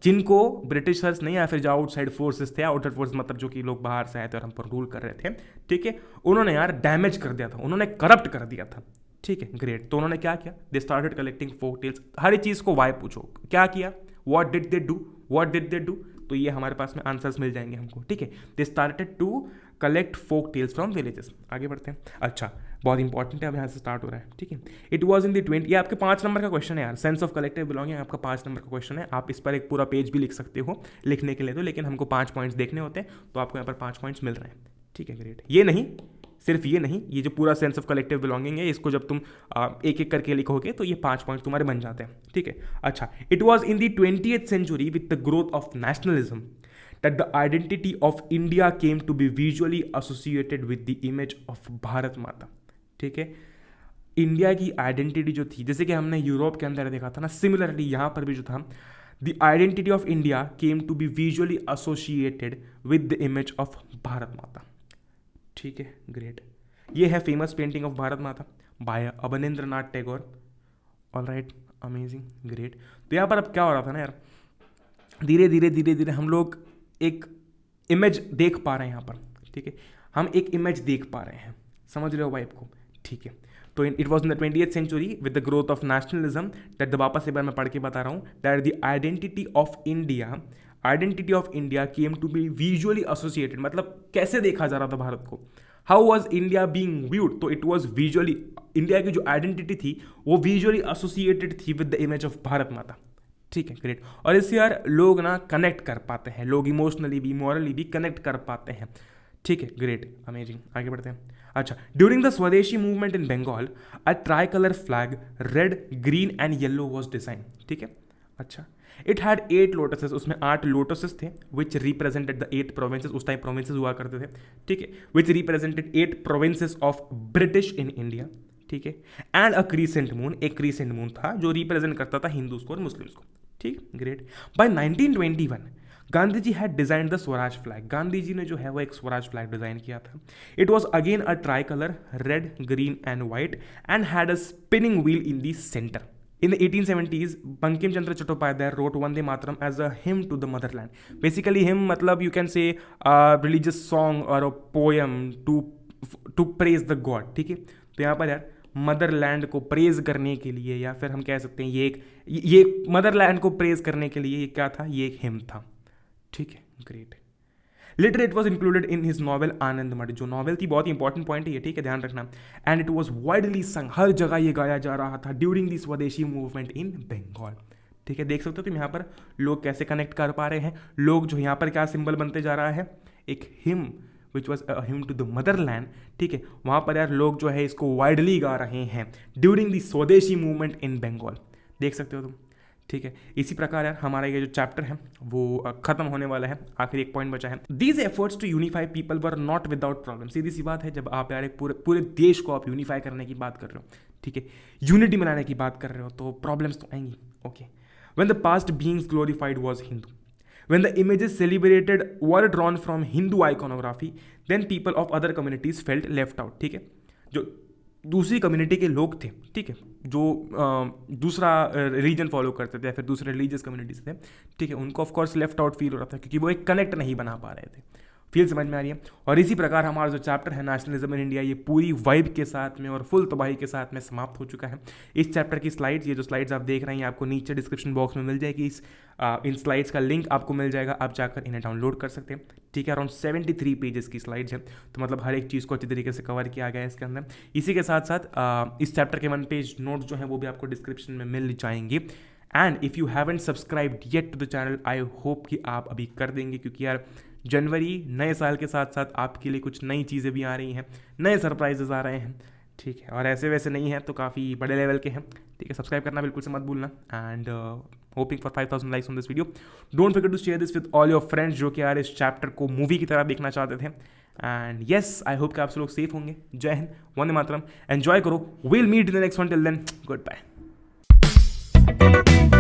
Speaker 1: जिनको ब्रिटिशर्स नहीं या फिर जो आउटसाइड फोर्सेस थे, आउटसाइड फोर्स मतलब जो कि लोग बाहर से आए थे और हम पर रूल कर रहे थे, ठीक है, उन्होंने यार डैमेज कर दिया था, उन्होंने करप्ट कर दिया था. ठीक है, ग्रेट. तो उन्होंने क्या किया? They started collecting folk tales. हर एक चीज़ को वाई पूछो, क्या किया? What did they do? What did they do? तो ये हमारे पास में आंसर्स मिल जाएंगे हमको. ठीक है, they started to collect folk tales from villages. आगे बढ़ते हैं. अच्छा, बहुत इंपॉर्टेंट है, अब यहाँ से स्टार्ट हो रहा है. ठीक है, इट वॉज इन द 20. ये आपके 5 नंबर का क्वेश्चन है यार. सेंस ऑफ कलेक्टिव बिलोंगिंग आपका 5 नंबर का क्वेश्चन है. आप इस पर एक पूरा पेज भी लिख सकते हो लिखने के लिए तो, लेकिन हमको 5 पॉइंट्स देखने होते हैं तो आपको यहाँ पर 5 पॉइंट्स मिल रहे हैं. ठीक है, ग्रेट. ये नहीं, सिर्फ ये नहीं, ये जो पूरा सेंस ऑफ कलेक्टिव बिलोंगिंग है इसको जब तुम एक एक करके लिखोगे तो ये 5 पॉइंट तुम्हारे बन जाते हैं. ठीक है, अच्छा. It was in the 20th century with the growth of nationalism that the identity of India came to be visually associated with the image of Bharat Mata. ठीक है, इंडिया की आइडेंटिटी जो थी, जैसे कि हमने यूरोप के अंदर देखा था ना, सिमिलरली यहाँ पर भी जो था, the identity of India came to be visually associated with the image of Bharat Mata. ठीक है, ग्रेट. ये है famous painting of Bharat Mata by Abanindranath Tagore. Alright, amazing, great. तो यहाँ पर अब क्या हो रहा था ना यार, धीरे धीरे हम लोग एक इमेज देख पा रहे हैं यहाँ पर. ठीक है, हम एक इमेज देख पा रहे हैं, समझ रहे हो वाइब को. ठीक है, तो it was in the 20th century with the growth of nationalism that, वापस एक बार मैं पढ़ के बता रहा हूँ, that the identity of India came to be visually associated. मतलब कैसे देखा जा रहा था भारत को, how was India being viewed. तो इट वॉज विजुअली, इंडिया की जो आइडेंटिटी थी वो विजुअली एसोसिएटेड थी with the image of Bharat Mata. ठीक है, ग्रेट. और इससे यार लोग ना कनेक्ट कर पाते हैं, लोग इमोशनली भी मॉरली भी कनेक्ट कर पाते हैं. ठीक है, ग्रेट, अमेजिंग. आगे बढ़ते हैं. अच्छा, during the Swadeshi movement in Bengal a tricolour flag red green and yellow was design. ठीक है, अच्छा. इट हैड 8 लोटसेस, उसमें 8 लोटसेस थे विच रिप्रेजेंटेड द 8 प्रोविंसेस. उस टाइम प्रोविंसेस हुआ करते थे. ठीक है, which represented 8 provinces of British in India. ठीक है, एंड अ क्रीसेंट मून, एक क्रीसेंट मून था जो रिप्रेजेंट करता था हिंदूज को और मुस्लिम्स को. ठीक, great. By 1921 Gandhi ji had design the Swaraj flag. गांधी जी ने जो है वो एक स्वराज फ्लैग डिजाइन किया था. It was again a try colour red green and white and had a spinning wheel in the centre. In the 1870s, Bankim Chandra Chattopadhyay wrote Vande Mataram as a hymn to the motherland. Basically, hymn matlab you can say a religious song or a poem to praise the God. ठीक है, तो यहाँ पर यार Motherland को praise करने के लिए, या फिर हम कह सकते हैं ये मदरलैंड को प्रेज करने के लिए ये क्या था, ये एक हिम था. ठीक है, great. Later it was included in his novel Anand Math. जो नॉवल थी, बहुत इंपॉर्टेंट पॉइंट है ये. ठीक है, ध्यान रखना. एंड इट वॉज वाइडली संग, हर जगह ये गाया जा रहा था during the Swadeshi movement in Bengal. ठीक है, देख सकते हो तुम यहाँ पर लोग कैसे कनेक्ट कर पा रहे हैं. लोग जो यहाँ पर क्या सिंबल बनते जा रहा है, एक hymn which was a hymn to the motherland. ठीक है, वहाँ पर यार लोग जो है इसको वाइडली गा रहे हैं during the Swadeshi movement in Bengal. देख सकते हो तुम. ठीक है, इसी प्रकार यार हमारा ये जो चैप्टर है वो खत्म होने वाला है. आखिर एक पॉइंट बचा है. These efforts to unify people were not without problem. सीधी सी बात है, जब आप यार एक पूरे देश को आप यूनिफाई करने की बात कर रहे हो, ठीक है, यूनिटी बनाने की बात कर रहे हो, तो प्रॉब्लम्स तो आएंगी. Okay, when the past beings glorified was Hindu, when the images celebrated were drawn from Hindu iconography, then people of other communities felt left out. ठीक है, जो दूसरी कम्युनिटी के लोग थे, ठीक है, जो दूसरा रीजन फॉलो करते थे या फिर दूसरे रिलीजियस कम्युनिटीज थे, ठीक है, उनको ऑफकोर्स लेफ्ट आउट फील हो रहा था क्योंकि वो एक कनेक्ट नहीं बना पा रहे थे. फील समझ में आ रही है. और इसी प्रकार हमारा जो चैप्टर है नेशनलिज्म इन इंडिया, ये पूरी वाइब के साथ में और फुल तबाही के साथ में समाप्त हो चुका है. इस चैप्टर की स्लाइड्स, ये जो स्लाइड्स आप देख रहे हैं, आपको नीचे डिस्क्रिप्शन बॉक्स में मिल जाएगी. इन स्लाइड्स का लिंक आपको मिल जाएगा, आप जाकर इन्हें डाउनलोड कर सकते हैं. ठीक है, अराउंड 73 पेजेस की स्लाइड्स हैं, तो मतलब हर एक चीज़ को अच्छी तरीके से कवर किया गया है इसके अंदर. इसी के साथ साथ इस चैप्टर के 1 पेज नोट्स जो हैं वो भी आपको डिस्क्रिप्शन में मिल जाएंगे. And if you haven't subscribed yet to the channel, I hope कि आप अभी कर देंगे, क्योंकि यार जनवरी नए साल के साथ साथ आपके लिए कुछ नई चीज़ें भी आ रही हैं, नए सरप्राइजेस आ रहे हैं. ठीक है, और ऐसे वैसे नहीं है तो काफ़ी बड़े लेवल के हैं. ठीक है, सब्सक्राइब करना बिल्कुल से मत भूलना. And hoping for 5000 likes on this video. Don't forget to share this with all your friends जो कि यार इस चैप्टर को मूवी की तरह देखना चाहते थे. एंड येस, आई होप कि आप सब लोग सेफ होंगे. जय हिंद, वंदे मातरम. एंजॉय करो. Will meet in the next one. Till then, goodbye. है।